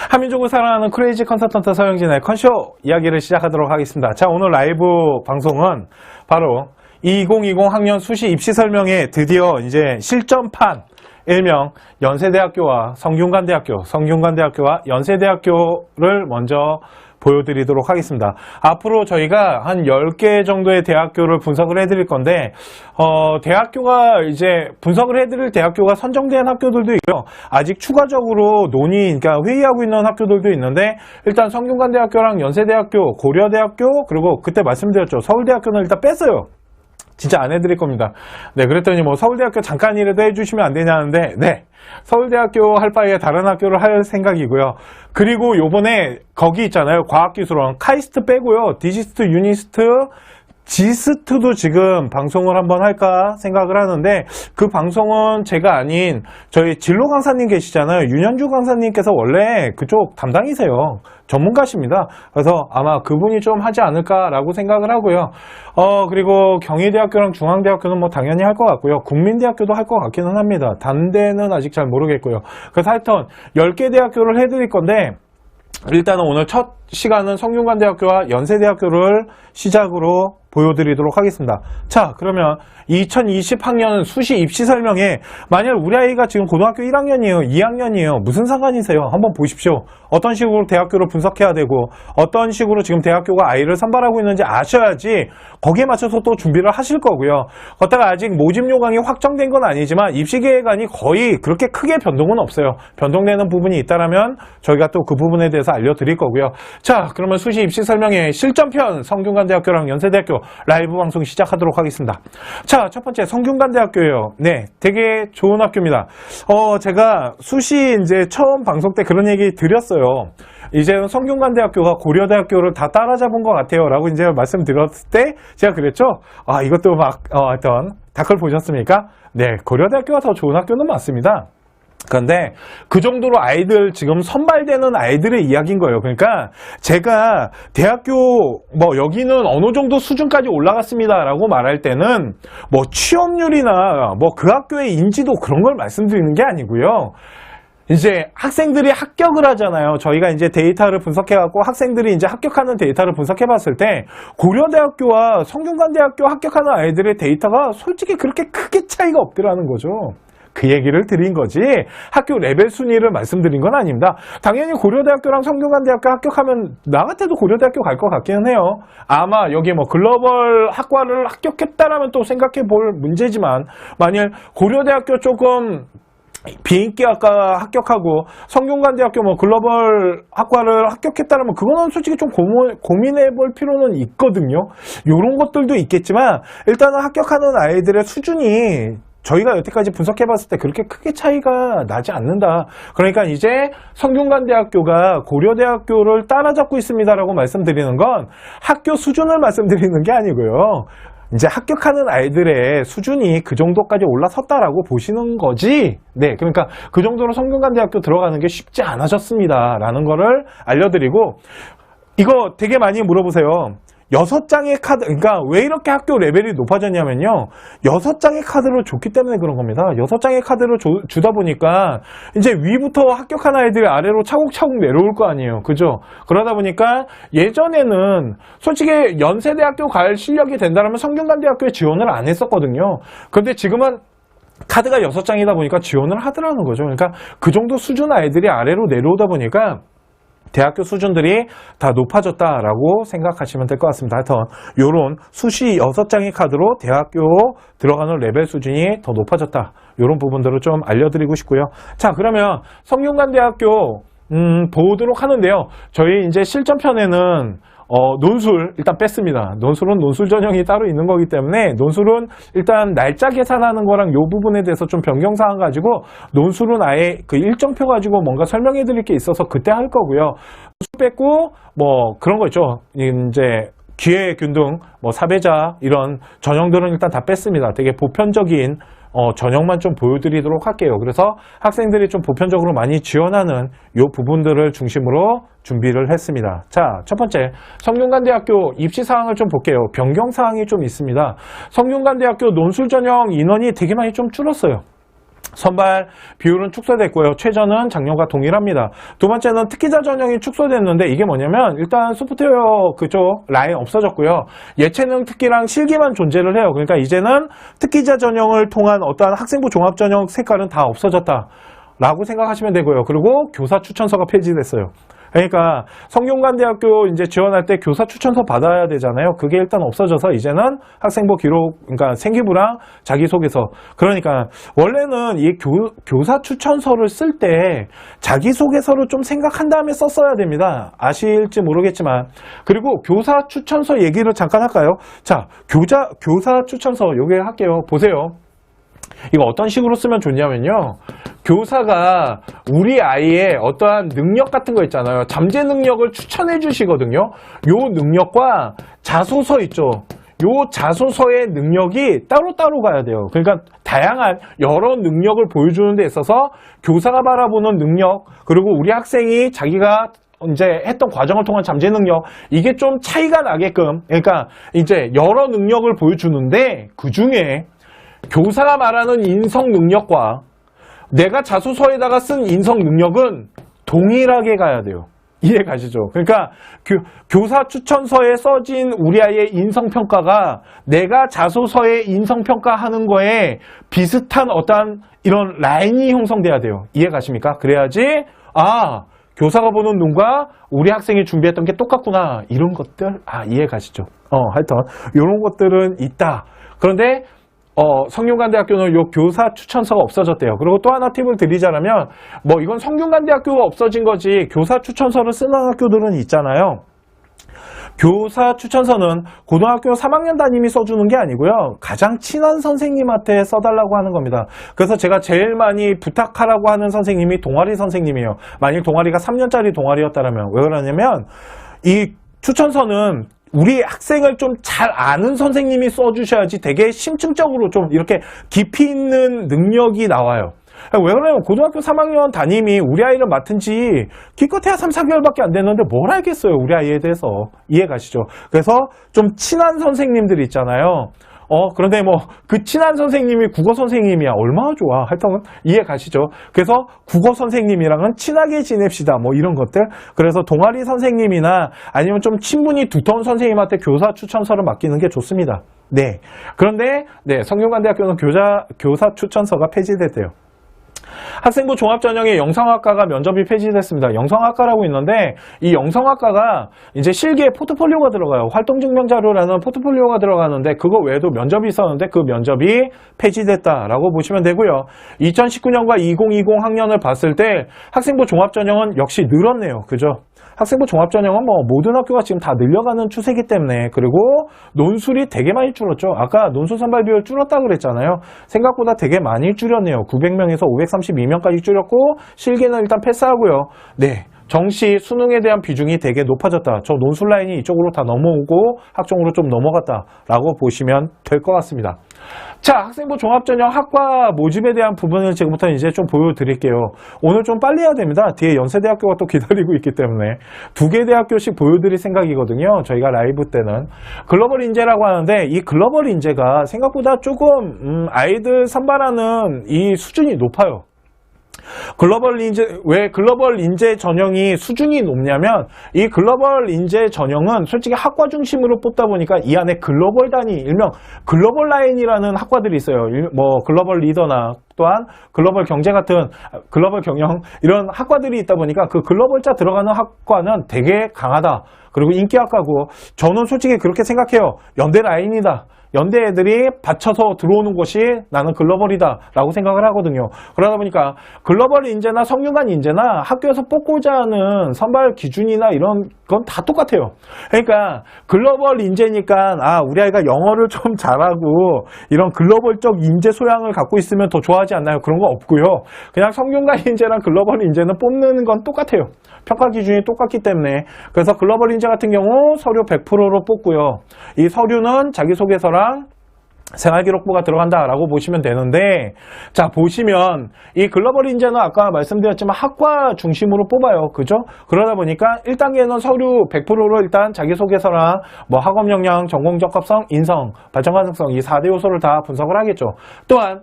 한민족을 사랑하는 크레이지 컨설턴트 서영진의 컨쇼 이야기를 시작하도록 하겠습니다. 자, 오늘 라이브 방송은 바로 2020 학년 수시 입시 설명회 드디어 이제 실전판 일명 연세대학교와 성균관대학교와 연세대학교를 먼저 보여드리도록 하겠습니다. 앞으로 저희가 한 10개 정도의 대학교를 분석을 해드릴 건데, 대학교가 이제 분석을 해드릴 대학교가 선정된 학교들도 있고요. 아직 추가적으로 그러니까 회의하고 있는 학교들도 있는데, 일단 성균관대학교랑 연세대학교, 고려대학교, 그리고 그때 말씀드렸죠. 서울대학교는 일단 뺐어요. 진짜 안 해드릴 겁니다. 네, 그랬더니 뭐 서울대학교 잠깐이라도 해주시면 안 되냐는데, 네. 서울대학교 할 바에 다른 학교를 할 생각이고요. 그리고 요번에 거기 있잖아요. 과학기술원. 카이스트 빼고요. 디지스트, 유니스트, 지스트도 지금 방송을 한번 할까 생각을 하는데, 그 방송은 제가 아닌 저희 진로 강사님 계시잖아요. 윤현주 강사님께서 원래 그쪽 담당이세요. 전문가십니다. 그래서 아마 그분이 좀 하지 않을까라고 생각을 하고요. 그리고 경희대학교랑 중앙대학교는 뭐 당연히 할 것 같고요. 국민대학교도 할 것 같기는 합니다. 단대는 아직 잘 모르겠고요. 그래서 하여튼 10개 대학교를 해드릴 건데, 일단은 오늘 첫 시간은 성균관대학교와 연세대학교를 시작으로 보여드리도록 하겠습니다. 자, 그러면 2020학년 수시 입시 설명에 만약 우리 아이가 지금 고등학교 1학년이에요, 2학년이에요. 무슨 상관이세요? 한번 보십시오. 어떤 식으로 대학교를 분석해야 되고 어떤 식으로 지금 대학교가 아이를 선발하고 있는지 아셔야지 거기에 맞춰서 또 준비를 하실 거고요. 거기다가 아직 모집 요강이 확정된 건 아니지만 입시 계획안이 거의 그렇게 크게 변동은 없어요. 변동되는 부분이 있다면 저희가 또 그 부분에 대해서 알려드릴 거고요. 자, 그러면 수시 입시 설명회 실전편 성균관대학교랑 연세대학교 라이브 방송 시작하도록 하겠습니다. 자, 첫 번째 성균관대학교예요. 네, 되게 좋은 학교입니다. 제가 수시 이제 처음 방송 때 그런 얘기 드렸어요. 이제는 성균관대학교가 고려대학교를 다 따라잡은 것 같아요 라고 이제 말씀드렸을 때 제가 그랬죠. 이것도 막 하여튼 댓글 보셨습니까? 네, 고려대학교가 더 좋은 학교는 맞습니다. 그런데 그 정도로 아이들 지금 선발되는 아이들의 이야기인 거예요. 그러니까 제가 대학교 뭐 여기는 어느 정도 수준까지 올라갔습니다 라고 말할 때는 뭐 취업률이나 뭐 그 학교의 인지도 그런 걸 말씀드리는 게 아니고요. 이제 학생들이 합격을 하잖아요. 저희가 이제 데이터를 분석해갖고 학생들이 이제 합격하는 데이터를 분석해봤을 때 고려대학교와 성균관대학교 합격하는 아이들의 데이터가 솔직히 그렇게 크게 차이가 없더라는 거죠. 그 얘기를 드린 거지 학교 레벨 순위를 말씀드린 건 아닙니다. 당연히 고려대학교랑 성균관대학교 합격하면 나 같아도 고려대학교 갈 것 같기는 해요. 아마 여기 뭐 글로벌 학과를 합격했다라면 또 생각해 볼 문제지만 만일 고려대학교 조금 비인기학과 합격하고 성균관대학교 뭐 글로벌 학과를 합격했다면 그거는 솔직히 좀 고민해 볼 필요는 있거든요. 이런 것들도 있겠지만 일단은 합격하는 아이들의 수준이 저희가 여태까지 분석해봤을 때 그렇게 크게 차이가 나지 않는다. 그러니까 이제 성균관대학교가 고려대학교를 따라잡고 있습니다라고 말씀드리는 건 학교 수준을 말씀드리는 게 아니고요. 이제 합격하는 아이들의 수준이 그 정도까지 올라섰다라고 보시는 거지. 네, 그러니까 그 정도로 성균관대학교 들어가는 게 쉽지 않으셨습니다라는 거를 알려드리고, 이거 되게 많이 물어보세요. 6장의 카드, 그러니까 왜 이렇게 학교 레벨이 높아졌냐면요. 6장의 카드를 줬기 때문에 그런 겁니다. 6장의 카드를 주다 보니까 이제 위부터 합격한 아이들이 아래로 차곡차곡 내려올 거 아니에요. 그죠? 그러다 보니까 예전에는 솔직히 연세대학교 갈 실력이 된다면 성균관대학교에 지원을 안 했었거든요. 그런데 지금은 카드가 6장이다 보니까 지원을 하더라는 거죠. 그러니까 그 정도 수준 아이들이 아래로 내려오다 보니까 대학교 수준들이 다 높아졌다라고 생각하시면 될 것 같습니다. 하여튼 요런 수시 6장의 카드로 대학교 들어가는 레벨 수준이 더 높아졌다. 요런 부분들을 좀 알려드리고 싶고요. 자, 그러면 성균관대학교 보도록 하는데요. 저희 이제 실전편에는 논술 일단 뺐습니다. 논술은 논술 전형이 따로 있는 거기 때문에 논술은 일단 날짜 계산하는 거랑 요 부분에 대해서 좀 변경사항 가지고 논술은 아예 그 일정표 가지고 뭔가 설명해 드릴 게 있어서 그때 할 거고요. 논술 뺐고 뭐 그런 거 있죠. 이제 기회균등, 뭐 사배자 이런 전형들은 일단 다 뺐습니다. 되게 보편적인 전형만 좀 보여드리도록 할게요. 그래서 학생들이 좀 보편적으로 많이 지원하는 이 부분들을 중심으로 준비를 했습니다. 자, 첫 번째 성균관대학교 입시사항을 좀 볼게요. 변경사항이 좀 있습니다. 성균관대학교 논술 전형 인원이 되게 많이 좀 줄었어요. 선발 비율은 축소됐고요. 최저는 작년과 동일합니다. 두 번째는 특기자 전형이 축소됐는데 이게 뭐냐면 일단 소프트웨어 그쪽 라인 없어졌고요. 예체능 특기랑 실기만 존재를 해요. 그러니까 이제는 특기자 전형을 통한 어떠한 학생부 종합 전형 색깔은 다 없어졌다 라고 생각하시면 되고요. 그리고 교사 추천서가 폐지됐어요. 그러니까 성균관대학교 이제 지원할 때 교사 추천서 받아야 되잖아요. 그게 일단 없어져서 이제는 학생부 기록, 그러니까 생기부랑 자기소개서. 그러니까 원래는 이 교사 추천서를 쓸 때 자기소개서를 좀 생각한 다음에 썼어야 됩니다. 아실지 모르겠지만. 그리고 교사 추천서 얘기를 잠깐 할까요? 자, 교사 추천서 요게 할게요. 보세요. 이거 어떤 식으로 쓰면 좋냐면요. 교사가 우리 아이의 어떠한 능력 같은 거 있잖아요. 잠재 능력을 추천해 주시거든요. 요 능력과 자소서 있죠. 요 자소서의 능력이 따로따로 가야 돼요. 그러니까 다양한 여러 능력을 보여주는 데 있어서 교사가 바라보는 능력, 그리고 우리 학생이 자기가 이제 했던 과정을 통한 잠재 능력, 이게 좀 차이가 나게끔, 그러니까 이제 여러 능력을 보여주는데 그 중에 교사가 말하는 인성 능력과 내가 자소서에다가 쓴 인성 능력은 동일하게 가야 돼요. 이해 가시죠? 그러니까 교사 추천서에 써진 우리 아이의 인성평가가 내가 자소서에 인성평가하는 거에 비슷한 어떤 이런 라인이 형성돼야 돼요. 이해 가십니까? 그래야지 교사가 보는 눈과 우리 학생이 준비했던 게 똑같구나. 이런 것들 이해 가시죠? 하여튼 이런 것들은 있다. 그런데 성균관대학교는 요 교사 추천서가 없어졌대요. 그리고 또 하나 팁을 드리자면, 이건 성균관대학교가 없어진 거지, 교사 추천서를 쓰는 학교들은 있잖아요. 교사 추천서는 고등학교 3학년 담임이 써주는 게 아니고요. 가장 친한 선생님한테 써달라고 하는 겁니다. 그래서 제가 제일 많이 부탁하라고 하는 선생님이 동아리 선생님이에요. 만약 동아리가 3년짜리 동아리였다면. 왜 그러냐면, 이 추천서는 우리 학생을 좀 잘 아는 선생님이 써주셔야지 되게 심층적으로 좀 이렇게 깊이 있는 능력이 나와요. 왜 그러냐면 고등학교 3학년 담임이 우리 아이를 맡은 지 기껏해야 3, 4개월밖에 안 됐는데 뭘 알겠어요, 우리 아이에 대해서. 이해 가시죠? 그래서 좀 친한 선생님들 있잖아요. 그런데 그 친한 선생님이 국어 선생님이야. 얼마나 좋아. 하여튼 이해 가시죠? 그래서 국어 선생님이랑은 친하게 지냅시다. 이런 것들. 그래서 동아리 선생님이나 아니면 좀 친분이 두터운 선생님한테 교사 추천서를 맡기는 게 좋습니다. 네. 그런데, 성균관대학교는 교사 추천서가 폐지됐대요. 학생부 종합전형의 영상학과가 면접이 폐지됐습니다. 영상학과라고 있는데 이 영상학과가 이제 실기에 포트폴리오가 들어가요. 활동증명자료라는 포트폴리오가 들어가는데 그거 외에도 면접이 있었는데 그 면접이 폐지됐다라고 보시면 되고요. 2019년과 2020 학년을 봤을 때 학생부 종합전형은 역시 늘었네요. 그죠? 학생부 종합전형은 모든 학교가 지금 다 늘려가는 추세이기 때문에, 그리고 논술이 되게 많이 줄었죠. 아까 논술 선발 비율 줄었다 그랬잖아요. 생각보다 되게 많이 줄였네요. 900명에서 532명까지 줄였고 실기는 일단 패스하고요. 네. 정시, 수능에 대한 비중이 되게 높아졌다. 저 논술 라인이 이쪽으로 다 넘어오고 학종으로 좀 넘어갔다라고 보시면 될 것 같습니다. 자, 학생부 종합전형 학과 모집에 대한 부분을 지금부터 이제 좀 보여드릴게요. 오늘 좀 빨리 해야 됩니다. 뒤에 연세대학교가 또 기다리고 있기 때문에 2개 대학교씩 보여드릴 생각이거든요. 저희가 라이브 때는. 글로벌 인재라고 하는데 이 글로벌 인재가 생각보다 조금 아이들 선발하는 이 수준이 높아요. 왜 글로벌 인재 전형이 수준이 높냐면 이 글로벌 인재 전형은 솔직히 학과 중심으로 뽑다 보니까 이 안에 글로벌 단위, 일명 글로벌 라인이라는 학과들이 있어요. 글로벌 리더나 또한 글로벌 경제 같은 글로벌 경영 이런 학과들이 있다 보니까 그 글로벌자 들어가는 학과는 되게 강하다. 그리고 인기 학과고 저는 솔직히 그렇게 생각해요. 연대 라인이다. 연대 애들이 받쳐서 들어오는 곳이 나는 글로벌이다 라고 생각을 하거든요. 그러다 보니까 글로벌 인재나 성균관 인재나 학교에서 뽑고자 하는 선발 기준이나 이런 건 다 똑같아요. 그러니까 글로벌 인재니까 우리 아이가 영어를 좀 잘하고 이런 글로벌적 인재 소양을 갖고 있으면 더 좋아하지 않나요? 그런 거 없고요. 그냥 성균관 인재랑 글로벌 인재는 뽑는 건 똑같아요. 평가 기준이 똑같기 때문에. 그래서 글로벌 인재 같은 경우 서류 100%로 뽑고요. 이 서류는 자기소개서랑 생활기록부가 들어간다라고 보시면 되는데, 자, 보시면 이 글로벌 인재는 아까 말씀드렸지만 학과 중심으로 뽑아요. 그죠? 그러다 보니까 1단계는 서류 100%로 일단 자기소개서랑 학업 역량, 전공 적합성, 인성, 발전 가능성 이 4대 요소를 다 분석을 하겠죠. 또한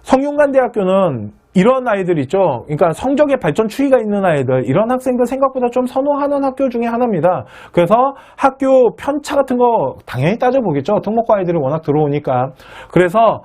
성균관대학교는 이런 아이들 있죠. 그러니까 성적의 발전 추이가 있는 아이들, 이런 학생들 생각보다 좀 선호하는 학교 중에 하나입니다. 그래서 학교 편차 같은 거 당연히 따져보겠죠. 특목고 아이들이 워낙 들어오니까. 그래서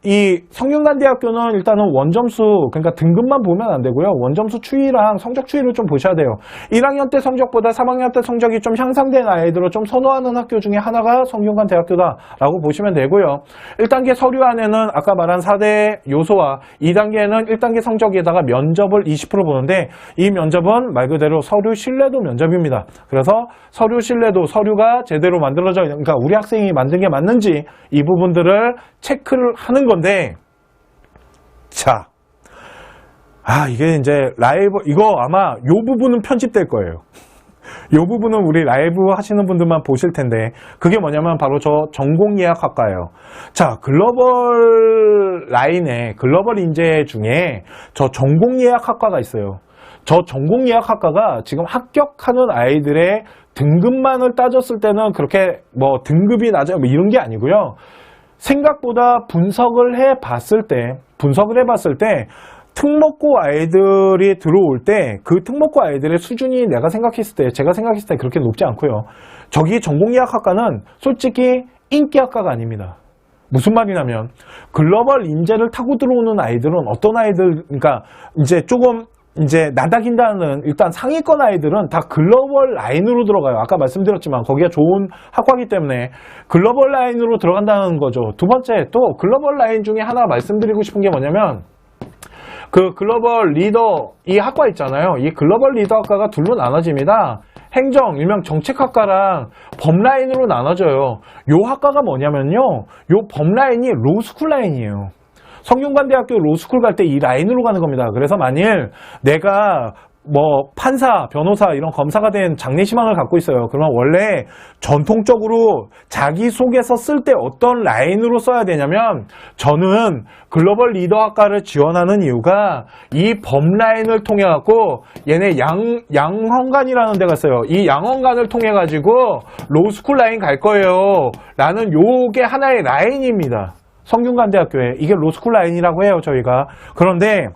이 성균관대학교는 일단은 원점수, 그러니까 등급만 보면 안 되고요. 원점수 추이랑 성적 추이를 좀 보셔야 돼요. 1학년 때 성적보다 3학년 때 성적이 좀 향상된 아이들을 좀 선호하는 학교 중에 하나가 성균관대학교다라고 보시면 되고요. 1단계 서류 안에는 아까 말한 4대 요소와 2단계는 1단계 성적에다가 면접을 20% 보는데 이 면접은 말 그대로 서류 신뢰도 면접입니다. 그래서 서류 신뢰도, 서류가 제대로 만들어져 있는, 그러니까 우리 학생이 만든 게 맞는지 이 부분들을 체크를 하는 건데, 자, 이게 이제 라이브, 이거 아마 요 부분은 편집될 거예요. 요 부분은 우리 라이브 하시는 분들만 보실 텐데, 그게 뭐냐면 바로 저 전공예약학과예요. 자, 글로벌 라인에, 글로벌 인재 중에 저 전공예약학과가 있어요. 저 전공예약학과가 지금 합격하는 아이들의 등급만을 따졌을 때는 그렇게 뭐 등급이 낮아요, 뭐 이런 게 아니고요. 생각보다 분석을 해봤을 때 특목고 아이들이 들어올 때 그 특목고 아이들의 수준이 제가 생각했을 때 그렇게 높지 않고요. 저기 전공예약학과는 솔직히 인기학과가 아닙니다. 무슨 말이냐면 글로벌 인재를 타고 들어오는 아이들은 어떤 아이들, 그러니까 이제 조금 이제 나닥인다는 일단 상위권 아이들은 다 글로벌 라인으로 들어가요. 아까 말씀드렸지만 거기가 좋은 학과이기 때문에 글로벌 라인으로 들어간다는 거죠. 두 번째, 또 글로벌 라인 중에 하나 말씀드리고 싶은 게 뭐냐면 그 글로벌 리더 이 학과 있잖아요. 이 글로벌 리더 학과가 둘로 나눠집니다. 행정, 일명 정책학과랑 법라인으로 나눠져요. 요 학과가 뭐냐면요, 요 법라인이 로스쿨 라인이에요. 성균관대학교 로스쿨 갈 때 이 라인으로 가는 겁니다. 그래서 만일 내가 뭐 판사, 변호사 이런 검사가 된 장래희망을 갖고 있어요. 그러면 원래 전통적으로 자기소개서 쓸 때 어떤 라인으로 써야 되냐면, 저는 글로벌 리더학과를 지원하는 이유가 이 법라인을 통해 갖고 얘네 양헌관이라는 데가 있어요. 이 양헌관을 통해 가지고 로스쿨 라인 갈 거예요 라는 요게 하나의 라인입니다. 성균관대학교에. 이게 로스쿨 라인이라고 해요, 저희가. 그런데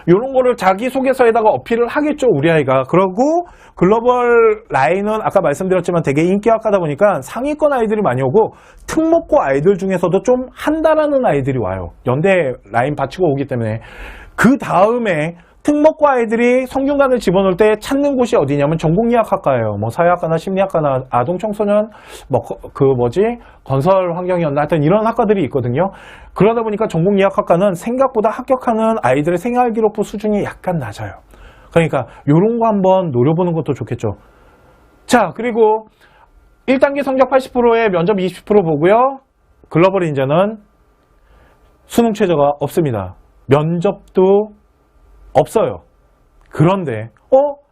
이런 거를 자기소개서에다가 어필을 하겠죠, 우리 아이가. 그러고 글로벌 라인은 아까 말씀드렸지만 되게 인기학과다 보니까 상위권 아이들이 많이 오고 특목고 아이들 중에서도 좀 한다라는 아이들이 와요. 연대 라인 받치고 오기 때문에. 그 다음에 특목고 아이들이 성균관을 집어넣을 때 찾는 곳이 어디냐면 전공예약학과예요. 뭐 사회학과나 심리학과나 아동청소년, 건설 환경이었나, 하여튼 이런 학과들이 있거든요. 그러다 보니까 전공예약학과는 생각보다 합격하는 아이들의 생활기록부 수준이 약간 낮아요. 그러니까 이런 거 한번 노려보는 것도 좋겠죠. 자, 그리고 1단계 성적 80%에 면접 20% 보고요. 글로벌 인재는 수능 최저가 없습니다. 면접도 없어요. 그런데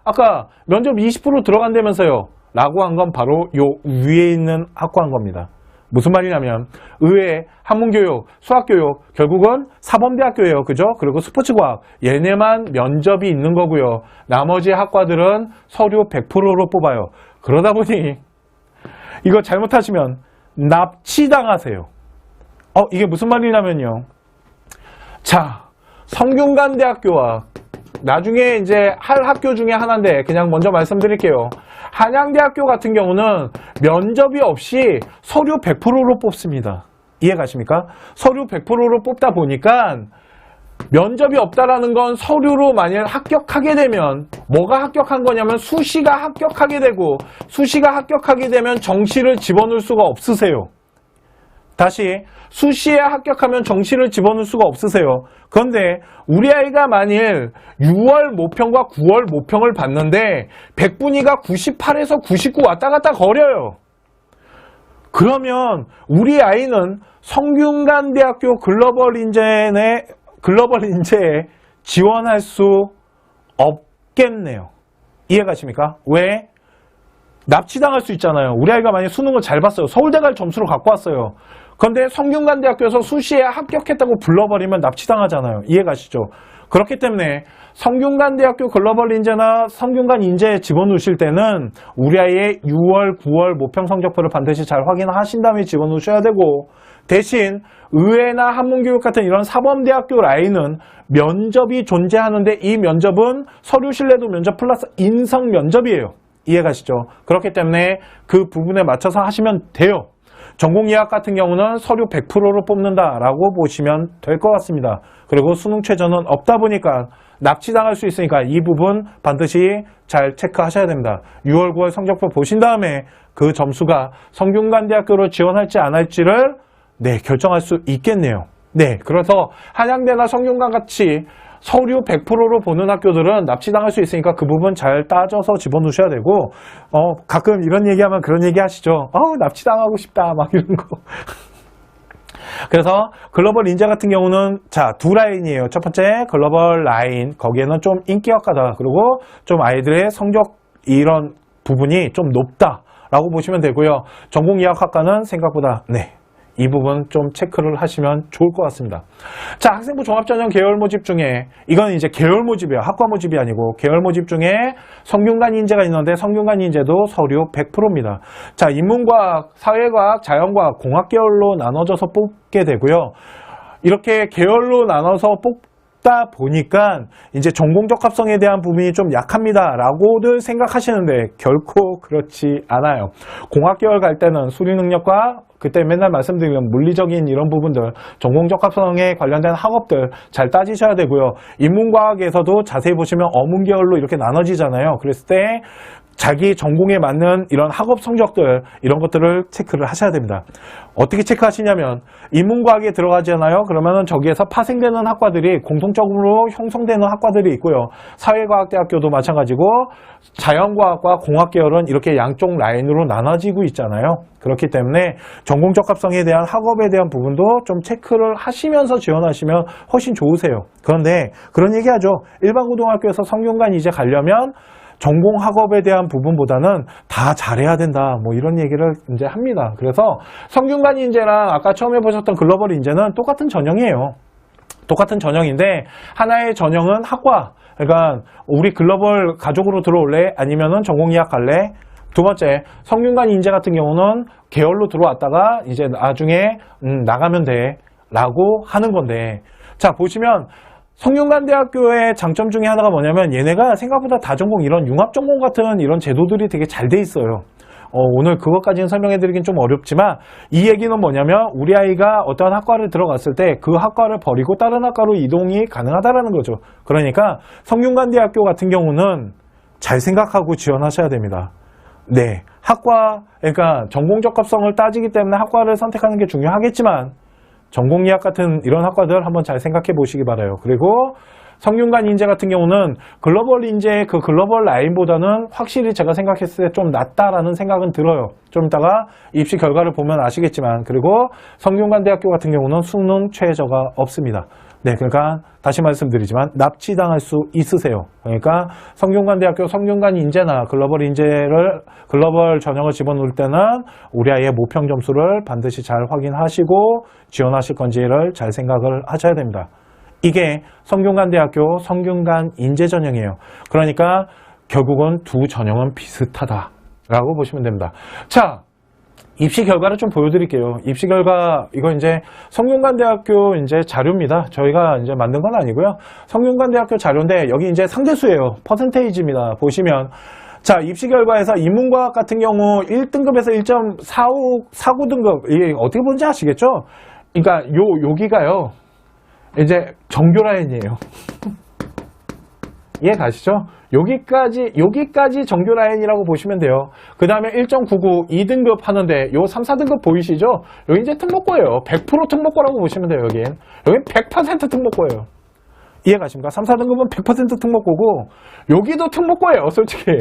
아까 면접 20% 들어간다면서요 라고 한 건 바로 요 위에 있는 학과인 겁니다. 무슨 말이냐면 의회, 한문교육, 수학교육, 결국은 사범대학교예요. 그죠? 그리고 스포츠과학, 얘네만 면접이 있는 거고요. 나머지 학과들은 서류 100%로 뽑아요. 그러다 보니 이거 잘못하시면 납치당하세요. 이게 무슨 말이냐면요, 자, 성균관대학교와 나중에 이제 할 학교 중에 하나인데 그냥 먼저 말씀드릴게요. 한양대학교 같은 경우는 면접이 없이 서류 100%로 뽑습니다. 이해 가십니까? 서류 100%로 뽑다 보니까 면접이 없다라는 건 서류로 만약 합격하게 되면 뭐가 합격한 거냐면 수시가 합격하게 되고, 수시가 합격하게 되면 정시를 집어넣을 수가 없으세요. 다시, 수시에 합격하면 정시를 집어넣을 수가 없으세요. 그런데 우리 아이가 만일 6월 모평과 9월 모평을 봤는데 100분위가 98에서 99 왔다 갔다 거려요. 그러면 우리 아이는 성균관대학교 글로벌 인재에 지원할 수 없겠네요. 이해가십니까? 왜? 납치당할 수 있잖아요. 우리 아이가 만약 수능을 잘 봤어요. 서울대 갈 점수를 갖고 왔어요. 그런데 성균관대학교에서 수시에 합격했다고 불러버리면 납치당하잖아요. 이해가시죠? 그렇기 때문에 성균관대학교 글로벌 인재나 성균관 인재에 집어넣으실 때는 우리 아이의 6월, 9월 모평 성적표를 반드시 잘 확인하신 다음에 집어넣으셔야 되고, 대신 의회나 한문교육 같은 이런 사범대학교 라인은 면접이 존재하는데 이 면접은 서류 신뢰도 면접 플러스 인성 면접이에요. 이해가시죠? 그렇기 때문에 그 부분에 맞춰서 하시면 돼요. 전공의학 같은 경우는 서류 100%로 뽑는다라고 보시면 될 것 같습니다. 그리고 수능 최저는 없다 보니까 납치당할 수 있으니까 이 부분 반드시 잘 체크하셔야 됩니다. 6월, 9월 성적표 보신 다음에 그 점수가 성균관대학교로 지원할지 안 할지를 결정할 수 있겠네요. 그래서 한양대나 성균관 같이 서류 100%로 보는 학교들은 납치당할 수 있으니까 그 부분 잘 따져서 집어넣으셔야 되고, 가끔 이런 얘기하면 그런 얘기 하시죠. 납치당하고 싶다 막 이런 거. 그래서 글로벌 인재 같은 경우는 두 라인이에요. 첫 번째 글로벌 라인, 거기에는 좀 인기학과다, 그리고 좀 아이들의 성적 이런 부분이 좀 높다라고 보시면 되고요. 전공의학학과는 생각보다 이 부분 좀 체크를 하시면 좋을 것 같습니다. 자, 학생부 종합전형 계열 모집 중에, 이건 이제 계열 모집이에요. 학과 모집이 아니고 계열 모집 중에 성균관 인재가 있는데 성균관 인재도 서류 100%입니다. 자, 인문과학, 사회과학, 자연과학, 공학 계열로 나눠져서 뽑게 되고요. 이렇게 계열로 나눠서 뽑다 보니까 이제 전공적합성에 대한 부분이 좀 약합니다 라고들 생각하시는데 결코 그렇지 않아요. 공학 계열 갈 때는 수리 능력과 그때 맨날 말씀드리는 물리적인 이런 부분들, 전공적합성에 관련된 학업들 잘 따지셔야 되고요. 인문과학에서도 자세히 보시면 어문계열로 이렇게 나눠지잖아요. 그랬을 때 자기 전공에 맞는 이런 학업 성적들, 이런 것들을 체크를 하셔야 됩니다. 어떻게 체크하시냐면, 인문과학에 들어가잖아요. 그러면은 저기에서 파생되는 학과들이 공통적으로 형성되는 학과들이 있고요. 사회과학대학교도 마찬가지고, 자연과학과 공학계열은 이렇게 양쪽 라인으로 나눠지고 있잖아요. 그렇기 때문에 전공적합성에 대한 학업에 대한 부분도 좀 체크를 하시면서 지원하시면 훨씬 좋으세요. 그런데 그런 얘기하죠. 일반 고등학교에서 성균관 이제 가려면 전공 학업에 대한 부분보다는 다 잘해야 된다, 뭐 이런 얘기를 이제 합니다. 그래서 성균관 인재랑 아까 처음에 보셨던 글로벌 인재는 똑같은 전형이에요. 똑같은 전형인데 하나의 전형은 학과, 그러니까 우리 글로벌 가족으로 들어올래? 아니면은 전공의학 갈래? 두 번째, 성균관 인재 같은 경우는 계열로 들어왔다가 이제 나중에 나가면 돼 라고 하는 건데, 자 보시면 성균관대학교의 장점 중에 하나가 뭐냐면 얘네가 생각보다 다전공, 이런 융합전공 같은 이런 제도들이 되게 잘 돼 있어요. 오늘 그것까지는 설명해드리긴 좀 어렵지만 이 얘기는 뭐냐면 우리 아이가 어떤 학과를 들어갔을 때 그 학과를 버리고 다른 학과로 이동이 가능하다라는 거죠. 그러니까 성균관대학교 같은 경우는 잘 생각하고 지원하셔야 됩니다. 네, 학과, 그러니까 전공적합성을 따지기 때문에 학과를 선택하는 게 중요하겠지만 전공의학 같은 이런 학과들 한번 잘 생각해 보시기 바라요. 그리고 성균관 인재 같은 경우는 글로벌 인재의 그 글로벌 라인보다는 확실히 제가 생각했을 때 좀 낫다라는 생각은 들어요. 좀 이따가 입시 결과를 보면 아시겠지만, 그리고 성균관 대학교 같은 경우는 수능 최저가 없습니다. 네, 그러니까 다시 말씀드리지만 납치당할 수 있으세요. 그러니까 성균관 대학교 성균관 인재나 글로벌 인재를 글로벌 전형을 집어넣을 때는 우리 아이의 모평 점수를 반드시 잘 확인하시고 지원하실 건지를 잘 생각을 하셔야 됩니다. 이게 성균관 대학교 성균관 인재 전형이에요. 그러니까 결국은 두 전형은 비슷하다라고 보시면 됩니다. 자, 입시 결과를 좀 보여드릴게요. 입시 결과, 이거 이제 성균관대학교 이제 자료입니다. 저희가 이제 만든 건 아니고요. 성균관대학교 자료인데 여기 이제 상대수예요. 퍼센테이지입니다. 보시면. 자, 입시 결과에서 인문과학 같은 경우 1등급에서 1.49등급, 이게 어떻게 보는지 아시겠죠? 그러니까 여기가요. 이제 정교 라인이에요. 이해 가시죠? 여기까지 정교 라인이라고 보시면 돼요. 그 다음에 1.99 2등급 하는데 요 3, 4등급 보이시죠? 여기 이제 특목고예요. 100% 특목고라고 보시면 돼요. 여긴 100% 특목고예요. 이해 가십니까? 3, 4등급은 100% 특목고고 여기도 특목고예요. 솔직히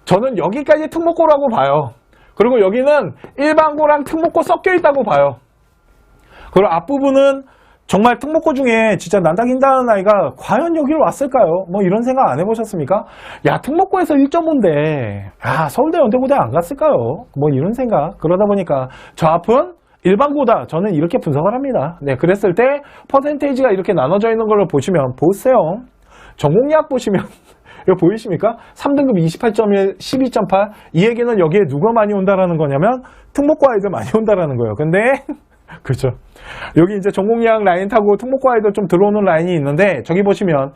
저는 여기까지 특목고라고 봐요. 그리고 여기는 일반고랑 특목고 섞여 있다고 봐요. 그리고 앞부분은 정말 특목고 중에 진짜 난다긴다는 아이가 과연 여기로 왔을까요? 뭐 이런 생각 안 해보셨습니까? 야, 특목고에서 1.5인데 서울대 연대고대 안 갔을까요? 뭐 이런 생각. 그러다 보니까 저 앞은 일반고다. 저는 이렇게 분석을 합니다. 네, 그랬을 때 퍼센테이지가 이렇게 나눠져 있는 걸 보시면 보세요. 전공의학 보시면 이거 보이십니까? 3등급 28.1, 12.8. 이 얘기는 여기에 누가 많이 온다라는 거냐면 특목고 아이들 많이 온다라는 거예요. 근데 그렇죠. 여기 이제 전공예학 라인 타고 특목고 아이들 좀 들어오는 라인이 있는데, 저기 보시면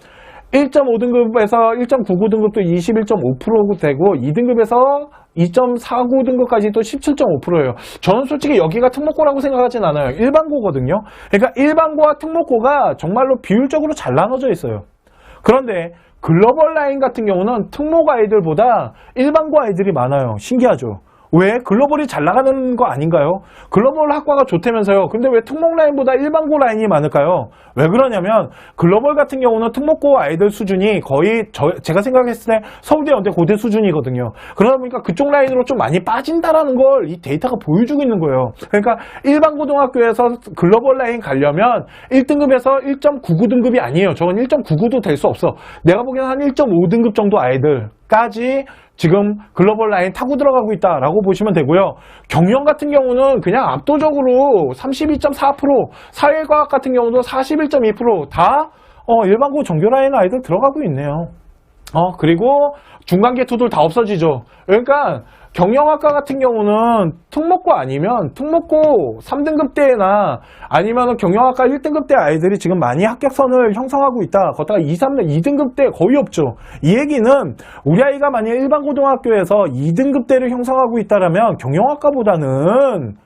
1.5등급에서 1.99등급도 21.5% 되고 2등급에서 2.49등급까지 또 17.5%예요. 저는 솔직히 여기가 특목고라고 생각하진 않아요. 일반고거든요. 그러니까 일반고와 특목고가 정말로 비율적으로 잘 나눠져 있어요. 그런데 글로벌 라인 같은 경우는 특목 아이들보다 일반고 아이들이 많아요. 신기하죠? 왜? 글로벌이 잘 나가는 거 아닌가요? 글로벌 학과가 좋다면서요. 근데 왜 특목 라인보다 일반고 라인이 많을까요? 왜 그러냐면 글로벌 같은 경우는 특목고 아이들 수준이 거의 제가 생각했을 때 서울대, 연대, 고대 수준이거든요. 그러다 보니까 그쪽 라인으로 좀 많이 빠진다라는 걸 이 데이터가 보여주고 있는 거예요. 그러니까 일반고등학교에서 글로벌 라인 가려면 1등급에서 1.99등급이 아니에요. 저건 1.99도 될 수 없어. 내가 보기에는 한 1.5등급 정도 아이들까지 지금 글로벌 라인 타고 들어가고 있다라고 보시면 되고요. 경영 같은 경우는 그냥 압도적으로 32.4%, 사회과학 같은 경우도 41.2% 일반고 정규 라인 아이들 들어가고 있네요. 그리고 중간계 투들 다 없어지죠. 그러니까 경영학과 같은 경우는 특목고 아니면 특목고 3등급대나 아니면 경영학과 1등급대 아이들이 지금 많이 합격선을 형성하고 있다. 거기다가 2등급대 거의 없죠. 이 얘기는 우리 아이가 만약 일반고등학교에서 2등급대를 형성하고 있다면 경영학과보다는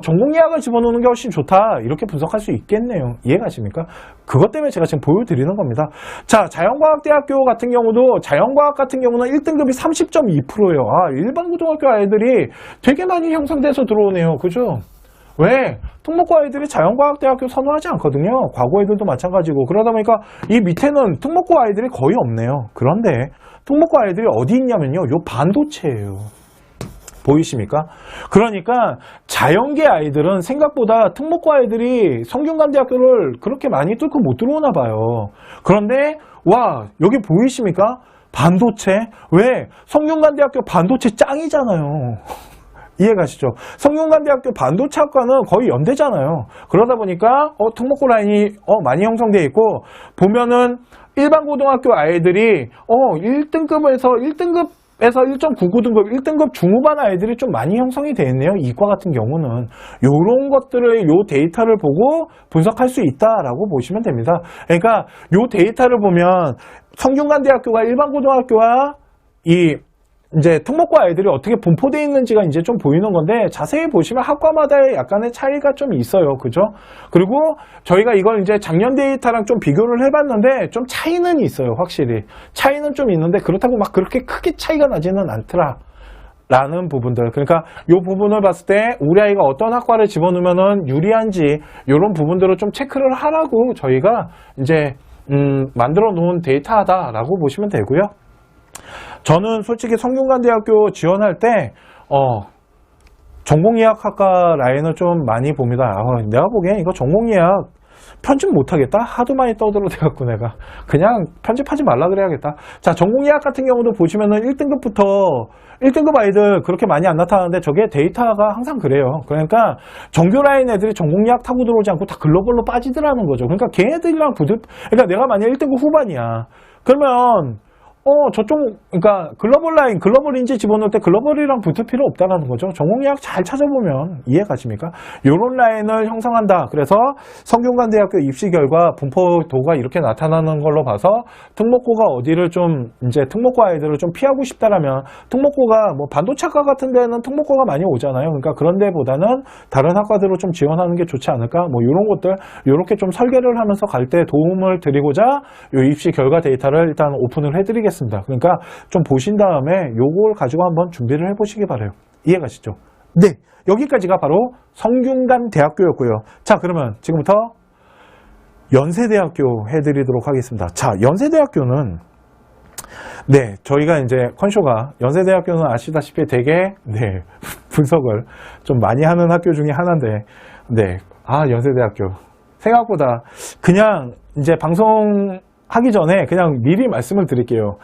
전공예학을 집어넣는 게 훨씬 좋다. 이렇게 분석할 수 있겠네요. 이해가십니까? 그것 때문에 제가 지금 보여드리는 겁니다. 자, 자연과학대학교 같은 경우도 자연과학 같은 경우는 1등급이 30.2%예요. 일반고등학교 아이들이 되게 많이 형성돼서 들어오네요. 그죠? 왜? 특목고 아이들이 자연과학대학교 선호하지 않거든요. 과거 애들도 마찬가지고. 그러다 보니까 이 밑에는 특목고 아이들이 거의 없네요. 그런데 특목고 아이들이 어디 있냐면요. 요 반도체예요. 보이십니까? 그러니까 자연계 아이들은 생각보다 특목고 아이들이 성균관대학교를 그렇게 많이 뚫고 못 들어오나 봐요. 그런데 와, 여기 보이십니까? 반도체? 왜? 성균관대학교 반도체 짱이잖아요. 이해가시죠? 성균관대학교 반도체학과는 거의 연대잖아요. 그러다 보니까 특목고 라인이 많이 형성되어 있고, 보면은 일반고등학교 아이들이 1등급에서 1.99등급, 1등급 중후반 아이들이 좀 많이 형성이 되어 있네요. 이과 같은 경우는. 요런 것들을, 요 데이터를 보고 분석할 수 있다라고 보시면 됩니다. 그러니까 요 데이터를 보면 성균관대학교가 일반고등학교와 이제 특목고 아이들이 어떻게 분포되어 있는지가 이제 좀 보이는 건데, 자세히 보시면 학과마다의 약간의 차이가 좀 있어요. 그죠? 그리고 저희가 이걸 이제 작년 데이터랑 좀 비교를 해봤는데, 좀 차이는 있어요. 확실히. 차이는 좀 있는데, 그렇다고 막 그렇게 크게 차이가 나지는 않더라. 라는 부분들. 그러니까 이 부분을 봤을 때 우리 아이가 어떤 학과를 집어넣으면 유리한지, 이런 부분들을 좀 체크를 하라고 저희가 이제, 만들어 놓은 데이터다라고 보시면 되고요. 저는 솔직히 성균관대학교 지원할 때 전공예학학과 라인을 좀 많이 봅니다. 내가 보기엔 이거 전공예학 편집 못하겠다? 하도 많이 떠들어대갖고 내가 그냥 편집하지 말라 그래야겠다. 자, 전공예학 같은 경우도 보시면은 1등급 아이들 그렇게 많이 안 나타나는데 저게 데이터가 항상 그래요. 그러니까 정규 라인 애들이 전공예학 타고 들어오지 않고 다 글로벌로 빠지더라는 거죠. 그러니까 걔네들이랑 그러니까 내가 만약 1등급 후반이야. 그러면 그러니까 글로벌 라인, 글로벌 인재 집어넣을 때 글로벌이랑 붙을 필요 없다라는 거죠. 전공예학 잘 찾아보면 이해가십니까? 요런 라인을 형성한다. 그래서 성균관대학교 입시 결과 분포도가 이렇게 나타나는 걸로 봐서 특목고가 어디를 좀, 이제 특목고 아이들을 좀 피하고 싶다라면 특목고가 뭐 반도체학과 같은 데는 특목고가 많이 오잖아요. 그러니까 그런 데보다는 다른 학과들로 좀 지원하는 게 좋지 않을까? 뭐 요런 것들, 요렇게 좀 설계를 하면서 갈 때 도움을 드리고자 요 입시 결과 데이터를 일단 오픈을 해드리겠습니다. 그러니까 좀 보신 다음에 요걸 가지고 한번 준비를 해보시기 바라요. 이해가시죠? 네, 여기까지가 바로 성균관대학교였고요. 자, 그러면 지금부터 연세대학교 해드리도록 하겠습니다. 자, 연세대학교는 네, 저희가 이제 컨쇼가 연세대학교는 아시다시피 되게 분석을 좀 많이 하는 학교 중에 하나인데, 연세대학교 생각보다 그냥 이제 방송하기 전에 그냥 미리 말씀을 드릴게요.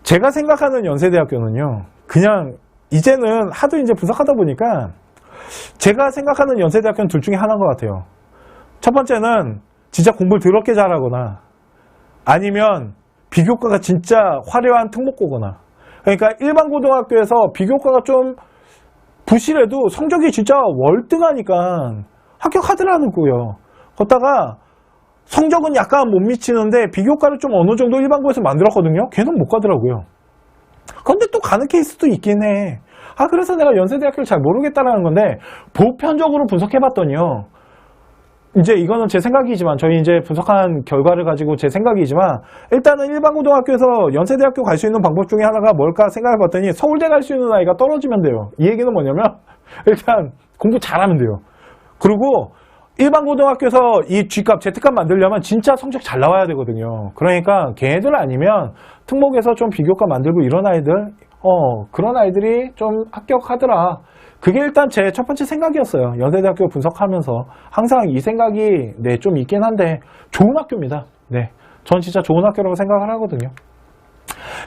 제가 생각하는 연세대학교는요, 그냥 이제는 하도 이제 분석하다 보니까 제가 생각하는 연세대학교는 둘 중에 하나인 것 같아요. 첫 번째는 진짜 공부를 더럽게 잘하거나 아니면 비교과가 진짜 화려한 특목고거나, 그러니까 일반 고등학교에서 비교과가 좀 부실해도 성적이 진짜 월등하니까 합격하더라고요. 걷다가 성적은 약간 못 미치는데 비교과를 좀 어느 정도 일반고에서 만들었거든요. 걔는 못 가더라고요. 근데 또 가는 케이스도 있긴 해. 그래서 내가 연세대학교를 잘 모르겠다라는 건데, 보편적으로 분석해봤더니요. 이제 이거는 제 생각이지만, 저희 이제 분석한 결과를 가지고 제 생각이지만, 일단은 일반고등학교에서 연세대학교 갈 수 있는 방법 중에 하나가 뭘까 생각해봤더니, 서울대 갈 수 있는 아이가 떨어지면 돼요. 이 얘기는 뭐냐면, 일단 공부 잘하면 돼요. 그리고 일반고등학교에서 이 G값, Z값 만들려면 진짜 성적 잘 나와야 되거든요. 그러니까 걔네들 아니면 특목에서 좀 비교과 만들고 이런 아이들, 그런 아이들이 좀 합격하더라. 그게 일단 제 첫 번째 생각이었어요. 연세대학교 분석하면서. 항상 이 생각이, 네, 좀 있긴 한데, 좋은 학교입니다. 네. 전 진짜 좋은 학교라고 생각을 하거든요.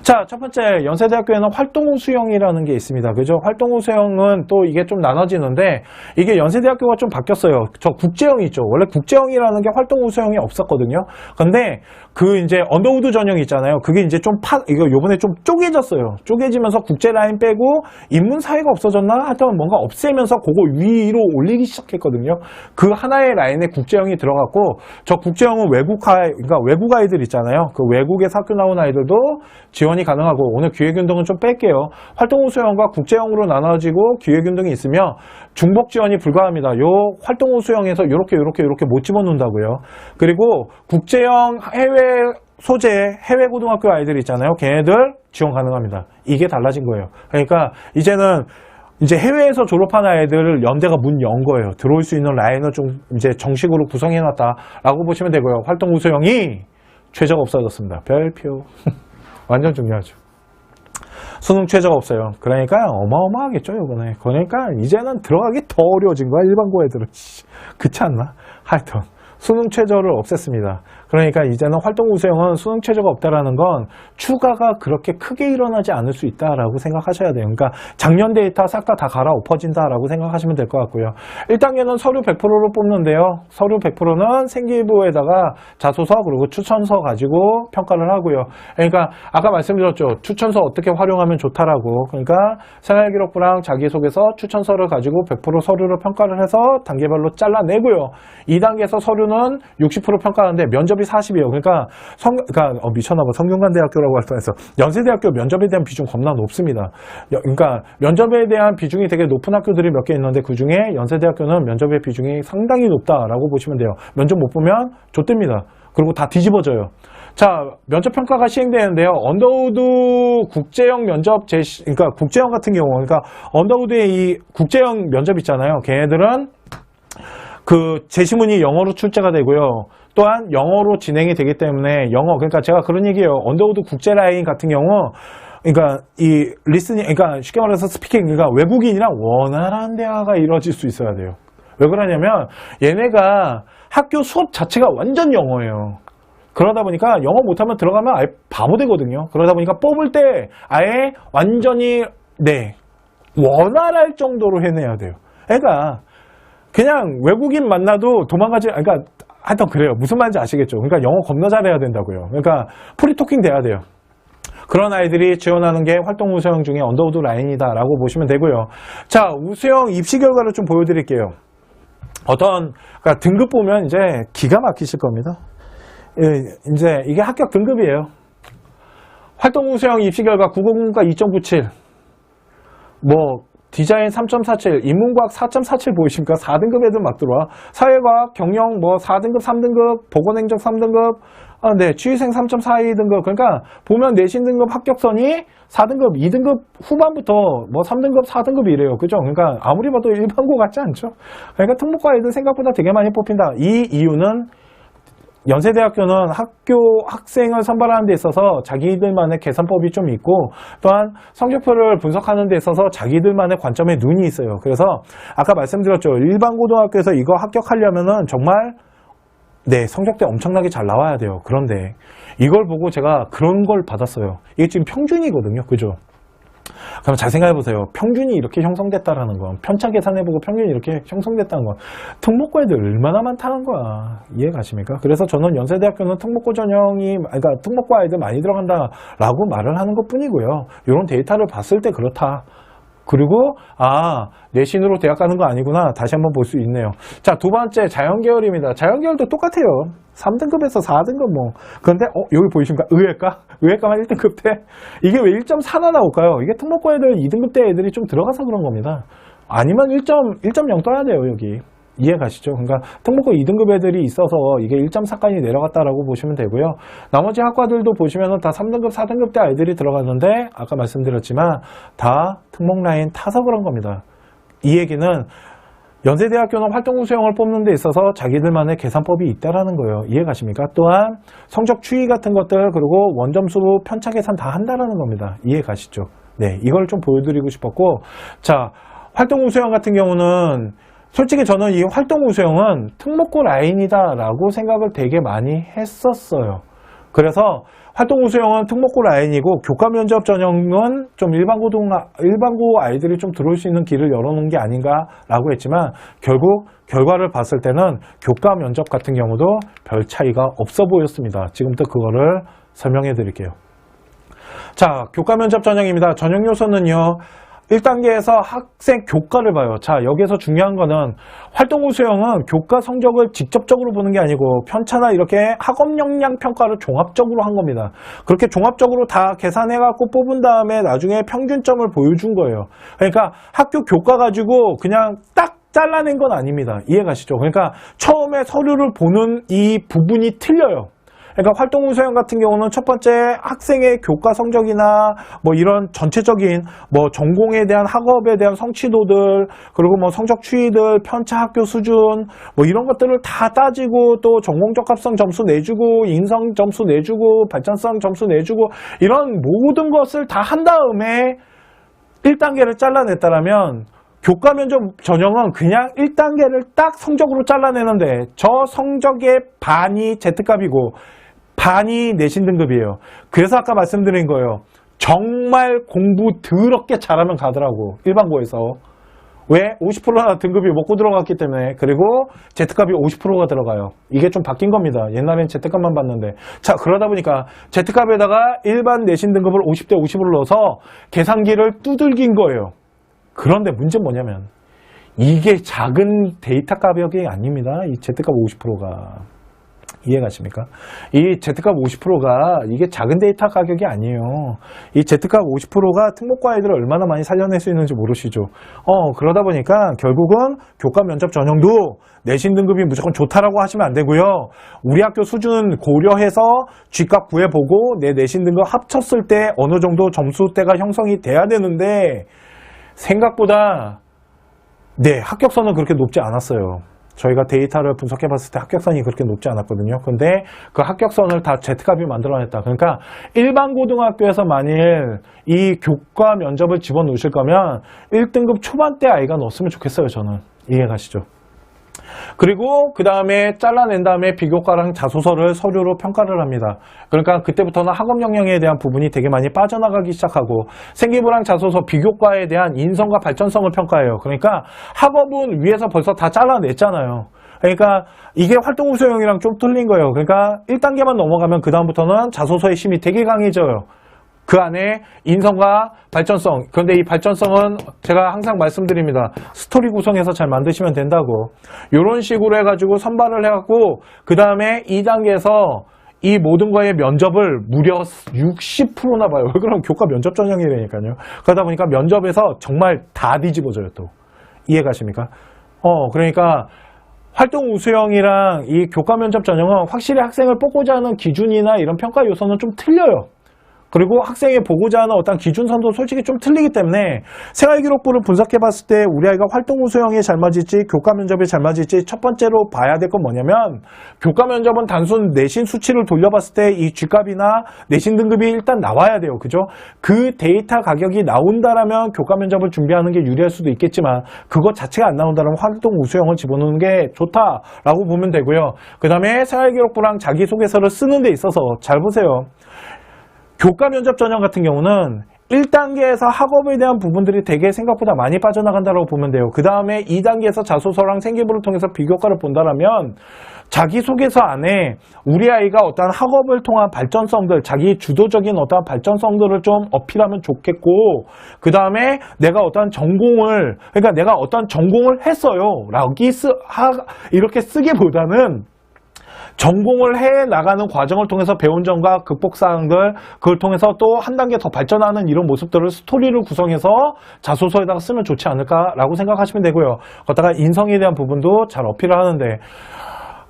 자, 첫 번째, 연세대학교에는 활동호 수형이라는 게 있습니다. 그죠? 활동호 수형은 또 이게 좀 나눠지는데, 이게 연세대학교가 좀 바뀌었어요. 저 국제형이 있죠. 원래 국제형이라는 게 활동호 수형이 없었거든요. 근데 그 이제 언더우드 전형이 있잖아요. 그게 이제 좀 이거 요번에 좀 쪼개졌어요. 쪼개지면서 국제 라인 빼고 인문 사회가 없어졌나? 하여튼 뭔가 없애면서 그거 위로 올리기 시작했거든요. 그 하나의 라인에 국제형이 들어갔고, 저 국제형은 그러니까 외국 아이들 있잖아요. 그 외국에서 학교 나온 아이들도 지원이 가능하고, 오늘 기획운동은 좀 뺄게요. 활동호 수형과 국제형으로 나눠지고 기획운동이 있으며 중복 지원이 불가합니다. 요 활동호 수형에서 요렇게 못 집어넣는다고요. 그리고 국제형 해외 소재 해외 고등학교 아이들 있잖아요. 걔네들 지원 가능합니다. 이게 달라진 거예요. 그러니까 이제는 이제 해외에서 졸업한 아이들을 연대가 문 연 거예요. 들어올 수 있는 라인을 좀 이제 정식으로 구성해놨다라고 보시면 되고요. 활동호 수형이 최저가 없어졌습니다. 별표. 완전 중요하죠. 수능 최저가 없어요. 그러니까 어마어마하겠죠, 이번에. 그러니까 이제는 들어가기 더 어려워진 거야, 일반고 애들은. 그렇지 않나? 하여튼 수능 최저를 없앴습니다. 그러니까 이제는 활동호 수형은 수능 최저가 없다라는 건 추가가 그렇게 크게 일어나지 않을 수 있다라고 생각하셔야 돼요. 그러니까 작년 데이터 싹 다 갈아엎어진다라고 생각하시면 될 것 같고요. 1단계는 서류 100%로 뽑는데요. 서류 100%는 생기부에다가 자소서 그리고 추천서 가지고 평가를 하고요. 그러니까 아까 말씀드렸죠. 추천서 어떻게 활용하면 좋다라고. 그러니까 생활기록부랑 자기소개서, 추천서를 가지고 100% 서류를 평가를 해서 단계별로 잘라내고요. 2단계에서 서류는 60% 평가하는데 면접이 40이에요. 그러니까 미쳤나봐. 성균관대학교라고 할 뻔했어. 연세대학교 면접에 대한 비중 겁나 높습니다. 그러니까 면접에 대한 비중이 되게 높은 학교들이 몇 개 있는데 그 중에 연세대학교는 면접의 비중이 상당히 높다라고 보시면 돼요. 면접 못 보면 좆됩니다. 그리고 다 뒤집어져요. 자, 면접 평가가 시행되는데요. 언더우드 국제형 면접 그러니까 국제형 같은 경우, 그러니까 언더우드의 이 국제형 면접 있잖아요. 걔네들은 그 제시문이 영어로 출제가 되고요. 또한 영어로 진행이 되기 때문에 그러니까 제가 그런 얘기예요. 언더우드 국제 라인 같은 경우, 그러니까 이 리스닝, 그러니까 쉽게 말해서 스피킹, 그러니까 외국인이랑 원활한 대화가 이루어질 수 있어야 돼요. 왜 그러냐면 얘네가 학교 수업 자체가 완전 영어예요. 그러다 보니까 영어 못하면 들어가면 아예 바보 되거든요. 그러다 보니까 뽑을 때 아예 완전히 원활할 정도로 해내야 돼요. 그러니까 그냥 외국인 만나도 그러니까 하여튼 그래요. 무슨 말인지 아시겠죠? 그러니까 영어 겁나 잘해야 된다고요. 그러니까 프리토킹 돼야 돼요. 그런 아이들이 지원하는 게 활동호 수형 중에 언더우드 라인이다라고 보시면 되고요. 자, 수형 입시 결과를 좀 보여드릴게요. 그러니까 등급 보면 이제 기가 막히실 겁니다. 이제 이게 합격 등급이에요. 활동호 수형 입시 결과 국어국문과 2.97, 디자인 3.47, 인문과학 4.47 보이십니까? 4등급 애들 막 들어와. 사회과학, 경영 4등급, 3등급, 보건행정 3등급, 취위생 3.42등급. 그러니까 보면 내신 등급 합격선이 4등급, 2등급 후반부터 3등급, 4등급 이래요. 그죠? 그러니까 아무리 봐도 일반고 같지 않죠? 그러니까 특목고 애들 생각보다 되게 많이 뽑힌다. 이 이유는 연세대학교는 학생을 선발하는 데 있어서 자기들만의 계산법이 좀 있고, 또한 성적표를 분석하는 데 있어서 자기들만의 관점에 눈이 있어요. 그래서 아까 말씀드렸죠. 일반 고등학교에서 이거 합격하려면은 정말 성적대 엄청나게 잘 나와야 돼요. 그런데 이걸 보고 제가 그런 걸 받았어요. 이게 지금 평균이거든요. 그죠? 그럼 잘 생각해보세요. 평균이 이렇게 형성됐다라는 건, 편차 계산해보고 평균이 이렇게 형성됐다는 건 특목고 애들 얼마나 많다는 거야. 이해 가십니까? 그래서 저는 연세대학교는 특목고 전형이, 그러니까 특목고 아이들 많이 들어간다라고 말을 하는 것 뿐이고요. 이런 데이터를 봤을 때 그렇다. 그리고 내신으로 대학 가는 거 아니구나 다시 한번 볼 수 있네요. 자, 두 번째 자연계열입니다. 자연계열도 똑같아요. 3등급에서 4등급 뭐. 그런데 여기 보이십니까? 의외과만 1등급 때 이게 왜 1.4나 나올까요? 이게 특목고 애들 2등급 때 애들이 좀 들어가서 그런 겁니다. 아니면 1.0 떠야 돼요. 여기 이해 가시죠? 그러니까 특목고 2등급 애들이 있어서 이게 1.4까지 내려갔다라고 보시면 되고요. 나머지 학과들도 보시면 다 3등급, 4등급 때 아이들이 들어가는데 아까 말씀드렸지만 다 특목 라인 타서 그런 겁니다. 이 얘기는 연세대학교는 활동부 수용을 뽑는 데 있어서 자기들만의 계산법이 있다라는 거예요. 이해 가십니까? 또한 성적 추이 같은 것들 그리고 원점수 편차 계산 다 한다라는 겁니다. 이해 가시죠? 네, 이걸 좀 보여드리고 싶었고, 자, 활동부 수용 같은 경우는 솔직히 저는 이 활동부 수용은 특목고 라인이다라고 생각을 되게 많이 했었어요. 그래서 활동부 수용은 특목고 라인이고 교과 면접 전형은 좀 일반고 아이들이 좀 들어올 수 있는 길을 열어놓은 게 아닌가라고 했지만 결국 결과를 봤을 때는 교과 면접 같은 경우도 별 차이가 없어 보였습니다. 지금부터 그거를 설명해 드릴게요. 자, 교과 면접 전형입니다. 전형 요소는요. 1단계에서 학생 교과를 봐요. 자, 여기서 중요한 거는 활동부 수용은 교과 성적을 직접적으로 보는 게 아니고 편차나 이렇게 학업 역량 평가를 종합적으로 한 겁니다. 그렇게 종합적으로 다 계산해갖고 뽑은 다음에 나중에 평균점을 보여준 거예요. 그러니까 학교 교과 가지고 그냥 딱 잘라낸 건 아닙니다. 이해 가시죠? 그러니까 처음에 서류를 보는 이 부분이 틀려요. 그러니까 활동부 수용 같은 경우는 첫 번째 학생의 교과 성적이나 뭐 이런 전체적인 뭐 전공에 대한 학업에 대한 성취도들 그리고 뭐 성적 추이들 편차 학교 수준 뭐 이런 것들을 다 따지고 또 전공 적합성 점수 내주고 인성 점수 내주고 발전성 점수 내주고 이런 모든 것을 다 한 다음에 1단계를 잘라냈다라면 교과 면접 전형은 그냥 1단계를 딱 성적으로 잘라내는데 저 성적의 반이 Z값이고 반이 내신 등급이에요. 그래서 아까 말씀드린 거예요. 정말 공부 더럽게 잘하면 가더라고. 일반고에서. 왜? 50%나 등급이 먹고 들어갔기 때문에. 그리고 Z값이 50%가 들어가요. 이게 좀 바뀐 겁니다. 옛날엔 Z값만 봤는데. 자, 그러다 보니까 Z값에다가 일반 내신 등급을 50대 50으로 넣어서 계산기를 두들긴 거예요. 그런데 문제는 뭐냐면 이게 작은 데이터 가격이 아닙니다. 이 Z값 50%가. 이해가십니까? 이 Z값 50%가 이게 작은 데이터 가격이 아니에요. 이 Z값 50%가 특목고 아이들을 얼마나 많이 살려낼 수 있는지 모르시죠. 그러다 보니까 결국은 교과 면접 전형도 내신 등급이 무조건 좋다라고 하시면 안 되고요. 우리 학교 수준 고려해서 G값 구해보고 내 내신 등급 합쳤을 때 어느 정도 점수대가 형성이 돼야 되는데 생각보다 합격선은 그렇게 높지 않았어요. 저희가 데이터를 분석해 봤을 때 합격선이 그렇게 높지 않았거든요. 근데 그 합격선을 다 Z값이 만들어냈다. 그러니까 일반 고등학교에서 만일 이 교과 면접을 집어넣으실 거면 1등급 초반대 아이가 넣었으면 좋겠어요. 저는. 이해 가시죠? 그리고 그 다음에 잘라낸 다음에 비교과랑 자소서를 서류로 평가를 합니다. 그러니까 그때부터는 학업 역량에 대한 부분이 되게 많이 빠져나가기 시작하고 생기부랑 자소서 비교과에 대한 인성과 발전성을 평가해요. 그러니까 학업은 위에서 벌써 다 잘라냈잖아요. 그러니까 이게 활동부 수용이랑 좀 틀린 거예요. 그러니까 1단계만 넘어가면 그 다음부터는 자소서의 힘이 되게 강해져요. 그 안에 인성과 발전성. 그런데 이 발전성은 제가 항상 말씀드립니다. 스토리 구성해서 잘 만드시면 된다고. 이런 식으로 해가지고 선발을 해갖고 그 다음에 2단계에서 이 모든 거의 면접을 무려 60%나 봐요. 그럼 교과 면접 전형이라니까요. 그러다 보니까 면접에서 정말 다 뒤집어져요 또. 이해 가십니까? 그러니까 활동 우수형이랑 이 교과 면접 전형은 확실히 학생을 뽑고자 하는 기준이나 이런 평가 요소는 좀 틀려요. 그리고 학생이 보고자 하는 어떤 기준선도 솔직히 좀 틀리기 때문에 생활기록부를 분석해 봤을 때 우리 아이가 활동 우수형에 잘 맞을지 교과 면접에 잘 맞을지 첫 번째로 봐야 될 건 뭐냐면 교과 면접은 단순 내신 수치를 돌려봤을 때 이 G값이나 내신 등급이 일단 나와야 돼요. 그죠? 그 데이터 가격이 나온다라면 교과 면접을 준비하는 게 유리할 수도 있겠지만 그것 자체가 안 나온다면 활동 우수형을 집어넣는 게 좋다라고 보면 되고요. 그 다음에 생활기록부랑 자기소개서를 쓰는 데 있어서 잘 보세요. 교과 면접 전형 같은 경우는 1단계에서 학업에 대한 부분들이 되게 생각보다 많이 빠져나간다고 보면 돼요. 그 다음에 2단계에서 자소서랑 생기부를 통해서 비교과를 본다라면 자기소개서 안에 우리 아이가 어떠한 학업을 통한 발전성들, 자기 주도적인 어떠한 발전성들을 좀 어필하면 좋겠고, 그 다음에 내가 어떠한 전공을, 그러니까 내가 어떠한 전공을 했어요. 이렇게 쓰기보다는 전공을 해 나가는 과정을 통해서 배운 점과 극복사항들, 그걸 통해서 또 한 단계 더 발전하는 이런 모습들을 스토리를 구성해서 자소서에다가 쓰면 좋지 않을까라고 생각하시면 되고요. 거기다가 인성에 대한 부분도 잘 어필을 하는데,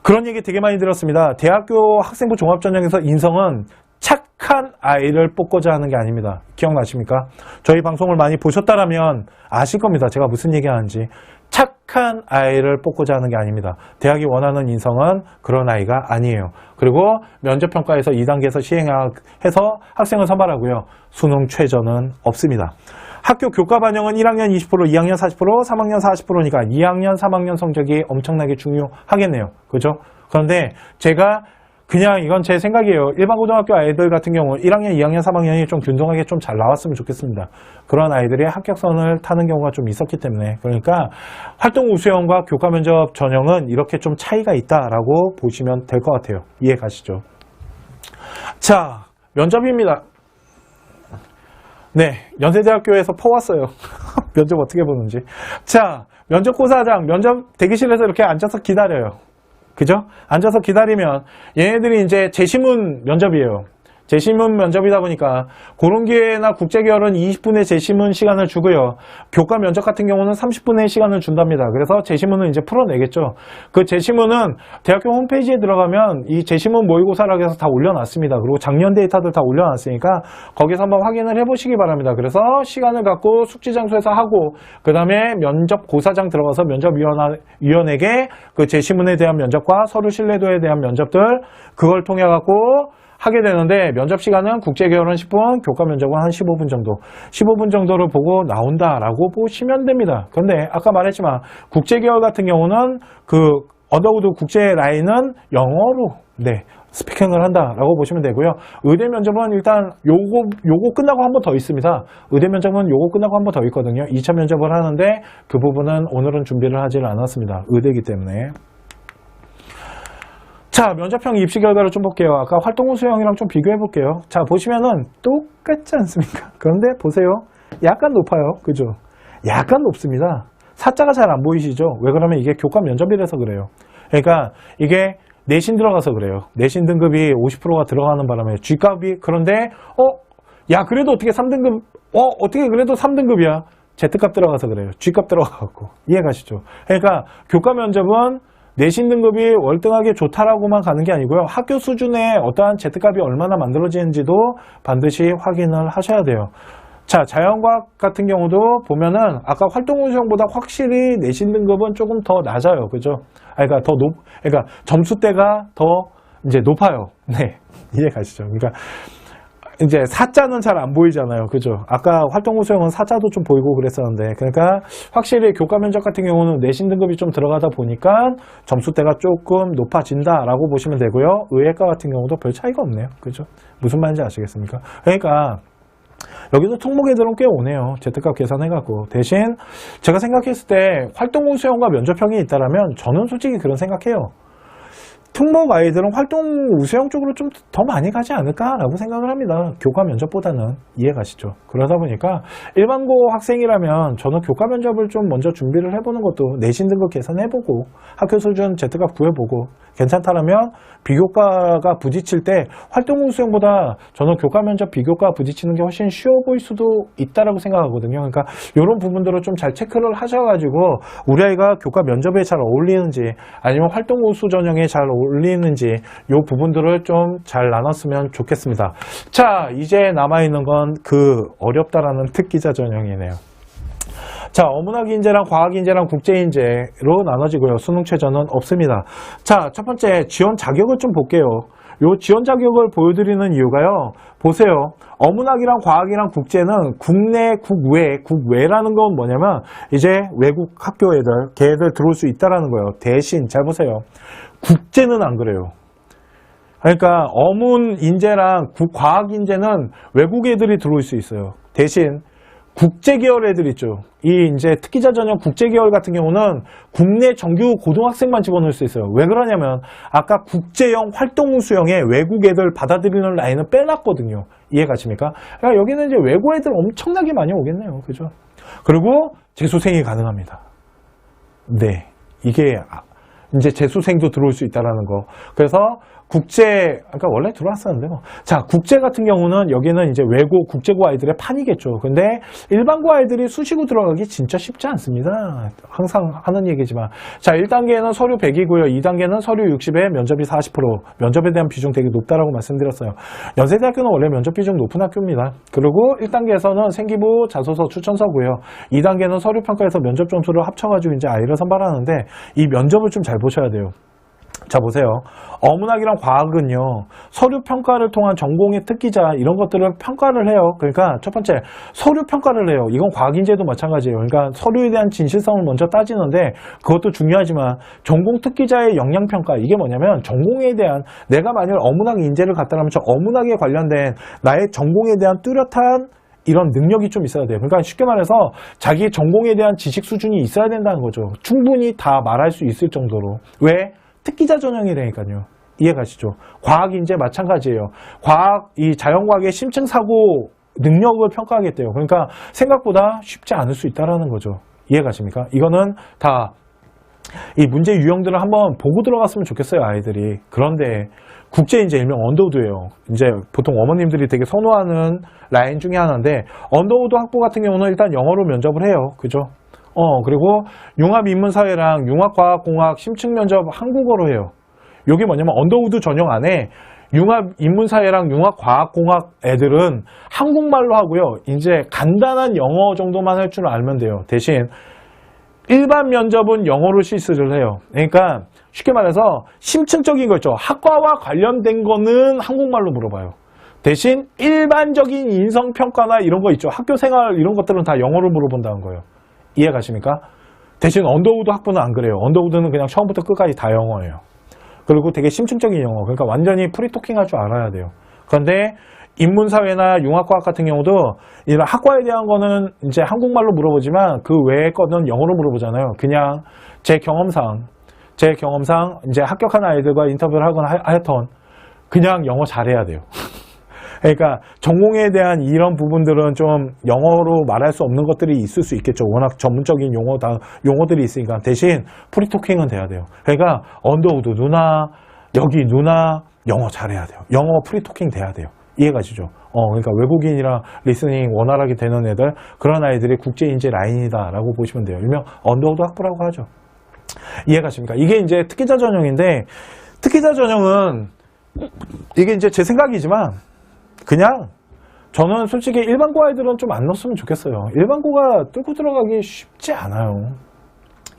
그런 얘기 되게 많이 들었습니다. 대학교 학생부 종합전형에서 인성은 착한 아이를 뽑고자 하는 게 아닙니다. 기억나십니까? 저희 방송을 많이 보셨다라면 아실 겁니다. 제가 무슨 얘기 하는지. 착한 아이를 뽑고자 하는 게 아닙니다. 대학이 원하는 인성은 그런 아이가 아니에요. 그리고 면접평가에서 2단계에서 시행해서 학생을 선발하고요. 수능 최저는 없습니다. 학교 교과 반영은 1학년 20%, 2학년 40%, 3학년 40%니까 2학년, 3학년 성적이 엄청나게 중요하겠네요. 그죠? 그런데 제가 그냥 이건 제 생각이에요. 일반 고등학교 아이들 같은 경우 1학년, 2학년, 3학년이 좀 균등하게 좀 잘 나왔으면 좋겠습니다. 그런 아이들이 합격선을 타는 경우가 좀 있었기 때문에, 그러니까 활동 우수형과 교과 면접 전형은 이렇게 좀 차이가 있다라고 보시면 될 것 같아요. 이해 가시죠? 자, 면접입니다. 네, 연세대학교에서 퍼왔어요. 면접 어떻게 보는지. 자, 면접고사장, 면접 대기실에서 이렇게 앉아서 기다려요. 그죠? 앉아서 기다리면 얘네들이 이제 재시문 면접이에요. 재시문 면접이다 보니까 그런 기회나 국제결은 20분의 재시문 시간을 주고요. 교과 면접 같은 경우는 30분의 시간을 준답니다. 그래서 재시문은 이제 풀어내겠죠. 그 재시문은 대학교 홈페이지에 들어가면 이 재시문 모의고사라고 해서 다 올려놨습니다. 그리고 작년 데이터들 다 올려놨으니까 거기서 한번 확인을 해보시기 바랍니다. 그래서 시간을 갖고 숙지 장소에서 하고, 그 다음에 면접고사장 들어가서 면접위원에게 그 재시문에 대한 면접과 서류 신뢰도에 대한 면접들, 그걸 통해 갖고 하게 되는데, 면접 시간은 국제결은 10분, 교과 면접은 한 15분 정도. 15분 정도를 보고 나온다라고 보시면 됩니다. 그런데 아까 말했지만 국제결 같은 경우는 그 언더우드 국제 라인은 영어로 스피킹을 한다라고 보시면 되고요. 의대 면접은 일단 요거 끝나고 한 번 더 있습니다. 의대 면접은 요거 끝나고 한 번 더 있거든요. 2차 면접을 하는데 그 부분은 오늘은 준비를 하지를 않았습니다. 의대이기 때문에. 자, 면접형 입시 결과를 좀 볼게요. 아까 활동우 수형이랑 좀 비교해 볼게요. 자, 보시면은 똑같지 않습니까? 그런데 보세요. 약간 높아요. 그죠? 약간 높습니다. 사자가 잘 안 보이시죠? 왜 그러면 이게 교과 면접이라서 그래요. 그러니까 이게 내신 들어가서 그래요. 내신 등급이 50%가 들어가는 바람에 G값이, 그런데 야, 그래도 어떻게 3등급, 어떻게 그래도 3등급이야. Z값 들어가서 그래요. G값 들어가고. 이해가시죠? 그러니까 교과 면접은 내신 등급이 월등하게 좋다라고만 가는 게 아니고요. 학교 수준의 어떠한 Z값이 얼마나 만들어지는지도 반드시 확인을 하셔야 돼요. 자, 자연과학 같은 경우도 보면은 아까 활동우수형보다 확실히 내신 등급은 조금 더 낮아요. 그죠? 그러니까 그러니까 점수대가 더 이제 높아요. 네. 이해 가시죠? 그러니까 이제 사자는 잘 안 보이잖아요. 그죠? 아까 활동우수형은 사자도 좀 보이고 그랬었는데, 그러니까 확실히 교과 면접 같은 경우는 내신 등급이 좀 들어가다 보니까 점수대가 조금 높아진다라고 보시면 되고요. 의예과 같은 경우도 별 차이가 없네요. 그죠? 무슨 말인지 아시겠습니까? 그러니까 여기도 특목애들은 꽤 오네요. Z값 계산해갖고. 대신 제가 생각했을 때 활동우수형과 면접형이 있다라면 저는 솔직히 그런 생각해요. 특목 아이들은 활동 우수형 쪽으로 좀 더 많이 가지 않을까라고 생각을 합니다. 교과 면접보다는. 이해 가시죠? 그러다 보니까 일반고 학생이라면 저는 교과 면접을 좀 먼저 준비를 해보는 것도, 내신 등급 계산해보고 학교 수준 Z값 구해보고 괜찮다라면 비교과가 부딪힐 때 활동 우수형보다 저는 교과 면접 비교과 부딪히는 게 훨씬 쉬워 보일 수도 있다라고 생각하거든요. 그러니까 이런 부분들을 좀 잘 체크를 하셔가지고 우리 아이가 교과 면접에 잘 어울리는지 아니면 활동 우수 전형에 잘 어울리는지 이 부분들을 좀 잘 나눴으면 좋겠습니다. 자, 이제 남아있는 건 그 어렵다라는 특기자 전형이네요. 자, 어문학 인재랑 과학 인재랑 국제 인재로 나눠지고요. 수능 최저는 없습니다. 자, 첫 번째 지원 자격을 좀 볼게요. 요 지원 자격을 보여드리는 이유가요. 보세요. 어문학이랑 과학이랑 국제는 국내, 국외라는 건 뭐냐면 이제 외국 학교 애들, 걔들 들어올 수 있다라는 거예요. 대신 잘 보세요. 국제는 안 그래요. 그러니까 어문 인재랑 과학 인재는 외국 애들이 들어올 수 있어요. 대신 국제 계열 애들 있죠. 이 이제 특기자 전형 국제 계열 같은 경우는 국내 정규 고등학생만 집어넣을 수 있어요. 왜 그러냐면 아까 국제형 활동 수형에 외국 애들 받아들이는 라인은 빼놨거든요. 이해가십니까? 그러니까 여기는 이제 외국 애들 엄청나게 많이 오겠네요. 그죠? 그리고 재수생이 가능합니다. 네. 이게 이제 재수생도 들어올 수 있다라는 거. 그래서 국제, 아까 원래 들어왔었는데 뭐. 자, 국제 같은 경우는 여기는 이제 외고, 국제고 아이들의 판이겠죠. 근데 일반고 아이들이 수시고 들어가기 진짜 쉽지 않습니다. 항상 하는 얘기지만. 자, 1단계는 서류 100이고요. 2단계는 서류 60에 면접이 40%. 면접에 대한 비중 되게 높다라고 말씀드렸어요. 연세대학교는 원래 면접 비중 높은 학교입니다. 그리고 1단계에서는 생기부, 자소서, 추천서고요. 2단계는 서류 평가에서 면접 점수를 합쳐가지고 이제 아이를 선발하는데 이 면접을 좀 잘 보셔야 돼요. 자, 보세요. 어문학이랑 과학은요, 서류 평가를 통한 전공의 특기자, 이런 것들을 평가를 해요. 그러니까 첫 번째, 서류 평가를 해요. 이건 과학인재도 마찬가지예요. 그러니까 서류에 대한 진실성을 먼저 따지는데, 그것도 중요하지만, 전공 특기자의 역량평가, 이게 뭐냐면, 전공에 대한, 내가 만약 어문학 인재를 갖다 놓으면 저 어문학에 관련된 나의 전공에 대한 뚜렷한 이런 능력이 좀 있어야 돼요. 그러니까 쉽게 말해서 자기 전공에 대한 지식 수준이 있어야 된다는 거죠. 충분히 다 말할 수 있을 정도로. 왜? 특기자 전형이라니까요. 이해가시죠? 과학인재 마찬가지예요. 이 자연과학의 심층사고 능력을 평가하겠대요. 그러니까 생각보다 쉽지 않을 수 있다는 거죠. 이해가십니까? 이거는 다 이 문제 유형들을 한번 보고 들어갔으면 좋겠어요, 아이들이. 그런데 국제인재 일명 언더우드예요. 이제 보통 어머님들이 되게 선호하는 라인 중에 하나인데, 언더우드 학부 같은 경우는 일단 영어로 면접을 해요. 그죠? 그리고 융합인문사회랑 융합과학공학 심층 면접 한국어로 해요. 이게 뭐냐면 언더우드 전형 안에 융합인문사회랑 융합과학공학 애들은 한국말로 하고요. 이제 간단한 영어 정도만 할 줄 알면 돼요. 대신 일반 면접은 영어로 실습을 해요. 그러니까 쉽게 말해서 심층적인 거 있죠. 학과와 관련된 거는 한국말로 물어봐요. 대신 일반적인 인성평가나 이런 거 있죠. 학교생활 이런 것들은 다 영어로 물어본다는 거예요. 이해 가십니까? 대신 언더우드 학부는 안 그래요. 언더우드는 그냥 처음부터 끝까지 다 영어예요. 그리고 되게 심층적인 영어. 그러니까 완전히 프리토킹 할 줄 알아야 돼요. 그런데 인문사회나 융합과학 같은 경우도 이런 학과에 대한 거는 이제 한국말로 물어보지만 그 외의 거는 영어로 물어보잖아요. 그냥 제 경험상 이제 합격한 아이들과 인터뷰를 하거나 하여튼 그냥 영어 잘해야 돼요. 그러니까 전공에 대한 이런 부분들은 좀 영어로 말할 수 없는 것들이 있을 수 있겠죠. 워낙 전문적인 용어들이 있으니까. 대신 프리토킹은 돼야 돼요. 그러니까 언더우드 누나, 여기 누나 영어 잘해야 돼요. 영어 프리토킹 돼야 돼요. 이해가시죠? 그러니까 외국인이랑 리스닝 원활하게 되는 애들, 그런 아이들이 국제인재 라인이다라고 보시면 돼요. 일명 언더우드 학부라고 하죠. 이해가십니까? 이게 이제 특기자 전형인데, 특기자 전형은 이게 이제 제 생각이지만 그냥 저는 솔직히 일반고 아이들은 좀 안 넣었으면 좋겠어요. 일반고가 뚫고 들어가기 쉽지 않아요.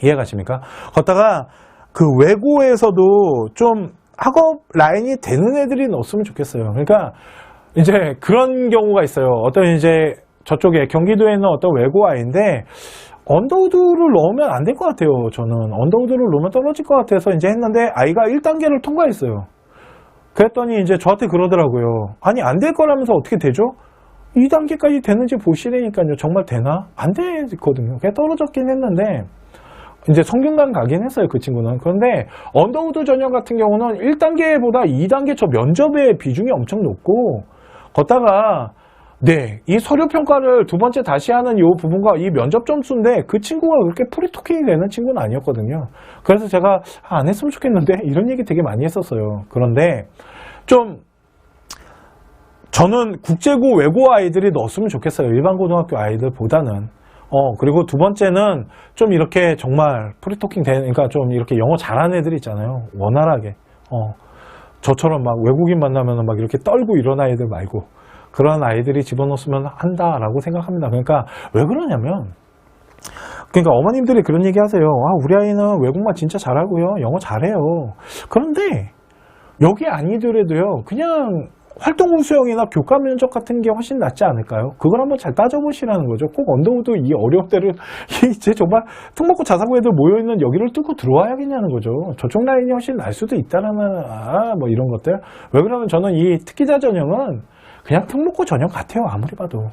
이해가십니까? 걷다가 그 외고에서도 좀 학업 라인이 되는 애들이 넣었으면 좋겠어요. 그러니까 이제 그런 경우가 있어요. 어떤 이제 저쪽에 경기도에 있는 어떤 외고 아이인데 언더우드를 넣으면 안 될 것 같아요. 저는 언더우드를 넣으면 떨어질 것 같아서 이제 했는데 아이가 1단계를 통과했어요. 그랬더니 이제 저한테 그러더라고요. 아니 안 될 거라면서 어떻게 되죠? 2단계까지 되는지 보시라니까요. 정말 되나? 안 되거든요. 그냥 떨어졌긴 했는데 이제 성균관 가긴 했어요. 그 친구는. 그런데 언더우드 전형 같은 경우는 1단계보다 2단계 저 면접의 비중이 엄청 높고 걷다가 네, 이 서류 평가를 두 번째 다시 하는 이 부분과 이 면접 점수인데 그 친구가 그렇게 프리토킹이 되는 친구는 아니었거든요. 그래서 제가 안 했으면 좋겠는데 이런 얘기 되게 많이 했었어요. 그런데 좀 저는 국제고 외고 아이들이 넣었으면 좋겠어요. 일반 고등학교 아이들보다는. 그리고 두 번째는 좀 이렇게 정말 프리토킹 되는, 그러니까 좀 이렇게 영어 잘하는 애들 있잖아요. 원활하게. 저처럼 막 외국인 만나면 막 이렇게 떨고 이런 아이들 말고 그런 아이들이 집어넣었으면 한다라고 생각합니다. 그러니까 왜 그러냐면, 그러니까 어머님들이 그런 얘기 하세요. 우리 아이는 외국말 진짜 잘하고요. 영어 잘해요. 그런데 여기 아니더라도요. 그냥 활동 수형이나 교과 면접 같은 게 훨씬 낫지 않을까요? 그걸 한번 잘 따져보시라는 거죠. 꼭 언더우드 이 어려운 데를 이제 정말 특목고 자사고 애들 모여있는 여기를 뚫고 들어와야겠냐는 거죠. 저쪽 라인이 훨씬 날 수도 있다라는 뭐 이런 것들. 왜 그러면 저는 이 특기자 전형은 그냥 특목고 전형 같아요. 아무리 봐도.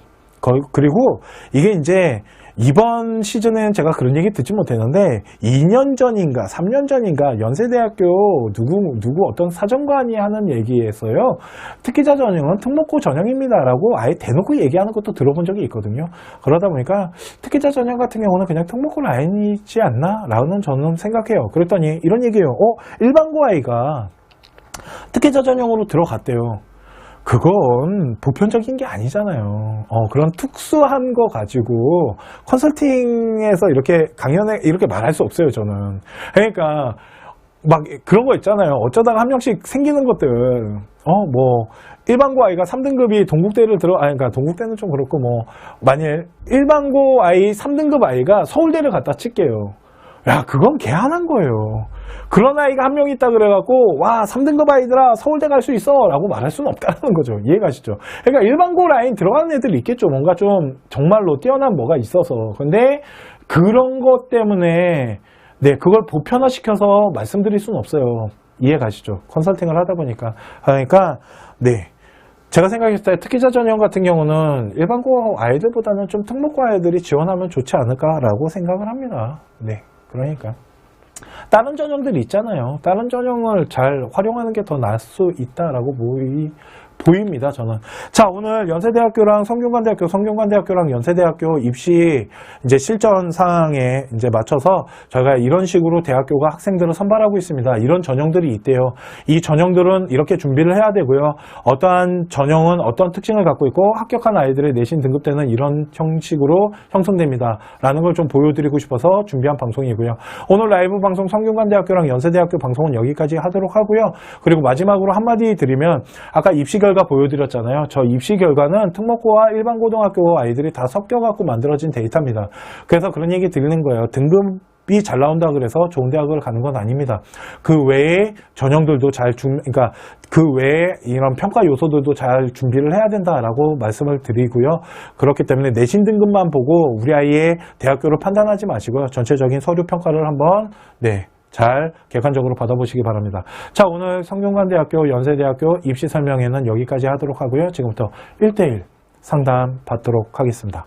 그리고 이게 이제 이번 시즌엔 제가 그런 얘기 듣지 못했는데 2년 전인가 3년 전인가 연세대학교 누구 어떤 사정관이 하는 얘기에서요. 특기자 전형은 특목고 전형입니다라고 아예 대놓고 얘기하는 것도 들어본 적이 있거든요. 그러다 보니까 특기자 전형 같은 경우는 그냥 특목고 라인이지 않나? 라는 저는 생각해요. 그랬더니 이런 얘기예요. 일반고 아이가 특기자 전형으로 들어갔대요. 그건 보편적인 게 아니잖아요. 그런 특수한 거 가지고 컨설팅에서 이렇게 강연에 이렇게 말할 수 없어요, 저는. 그러니까 막 그런 거 있잖아요. 어쩌다가 한 명씩 생기는 것들. 일반고 아이가 3등급이 동국대를 그러니까 동국대는 좀 그렇고 만일 일반고 아이 3등급 아이가 서울대를 갖다 칠게요. 야, 그건 개한한 거예요. 그런 아이가 한 명 있다 그래갖고, 와, 3등급 아이들아, 서울대 갈 수 있어! 라고 말할 수는 없다는 거죠. 이해가시죠? 그러니까 일반고 라인 들어가는 애들 있겠죠. 뭔가 좀 정말로 뛰어난 뭐가 있어서. 근데 그런 것 때문에, 그걸 보편화시켜서 말씀드릴 수는 없어요. 이해가시죠? 컨설팅을 하다 보니까. 그러니까, 제가 생각했을 때 특기자 전형 같은 경우는 일반고 아이들보다는 좀 특목고 아이들이 지원하면 좋지 않을까라고 생각을 합니다. 그러니까 다른 전형들이 있잖아요. 다른 전형을 잘 활용하는 게 더 나을 수 있다라고 보입니다, 저는. 자, 오늘 연세대학교랑 성균관대학교랑 연세대학교 입시 이제 실전 사항에 이제 맞춰서 저희가 이런 식으로 대학교가 학생들을 선발하고 있습니다. 이런 전형들이 있대요. 이 전형들은 이렇게 준비를 해야 되고요. 어떠한 전형은 어떤 특징을 갖고 있고 합격한 아이들의 내신 등급대는 이런 형식으로 형성됩니다. 라는 걸 좀 보여드리고 싶어서 준비한 방송이고요. 오늘 라이브 방송 성균관대학교랑 연세대학교 방송은 여기까지 하도록 하고요. 그리고 마지막으로 한마디 드리면 아까 입시 결과 보여드렸잖아요. 저 입시 결과는 특목고와 일반고등학교 아이들이 다 섞여갖고 만들어진 데이터입니다. 그래서 그런 얘기 드리는 거예요. 등급이 잘 나온다 그래서 좋은 대학을 가는 건 아닙니다. 그 외에 전형들도 그러니까 그 외에 이런 평가 요소들도 잘 준비를 해야 된다라고 말씀을 드리고요. 그렇기 때문에 내신 등급만 보고 우리 아이의 대학교를 판단하지 마시고요. 전체적인 서류 평가를 한번 잘 객관적으로 받아보시기 바랍니다. 자, 오늘 성균관대학교, 연세대학교 입시 설명회는 여기까지 하도록 하고요. 지금부터 1대1 상담 받도록 하겠습니다.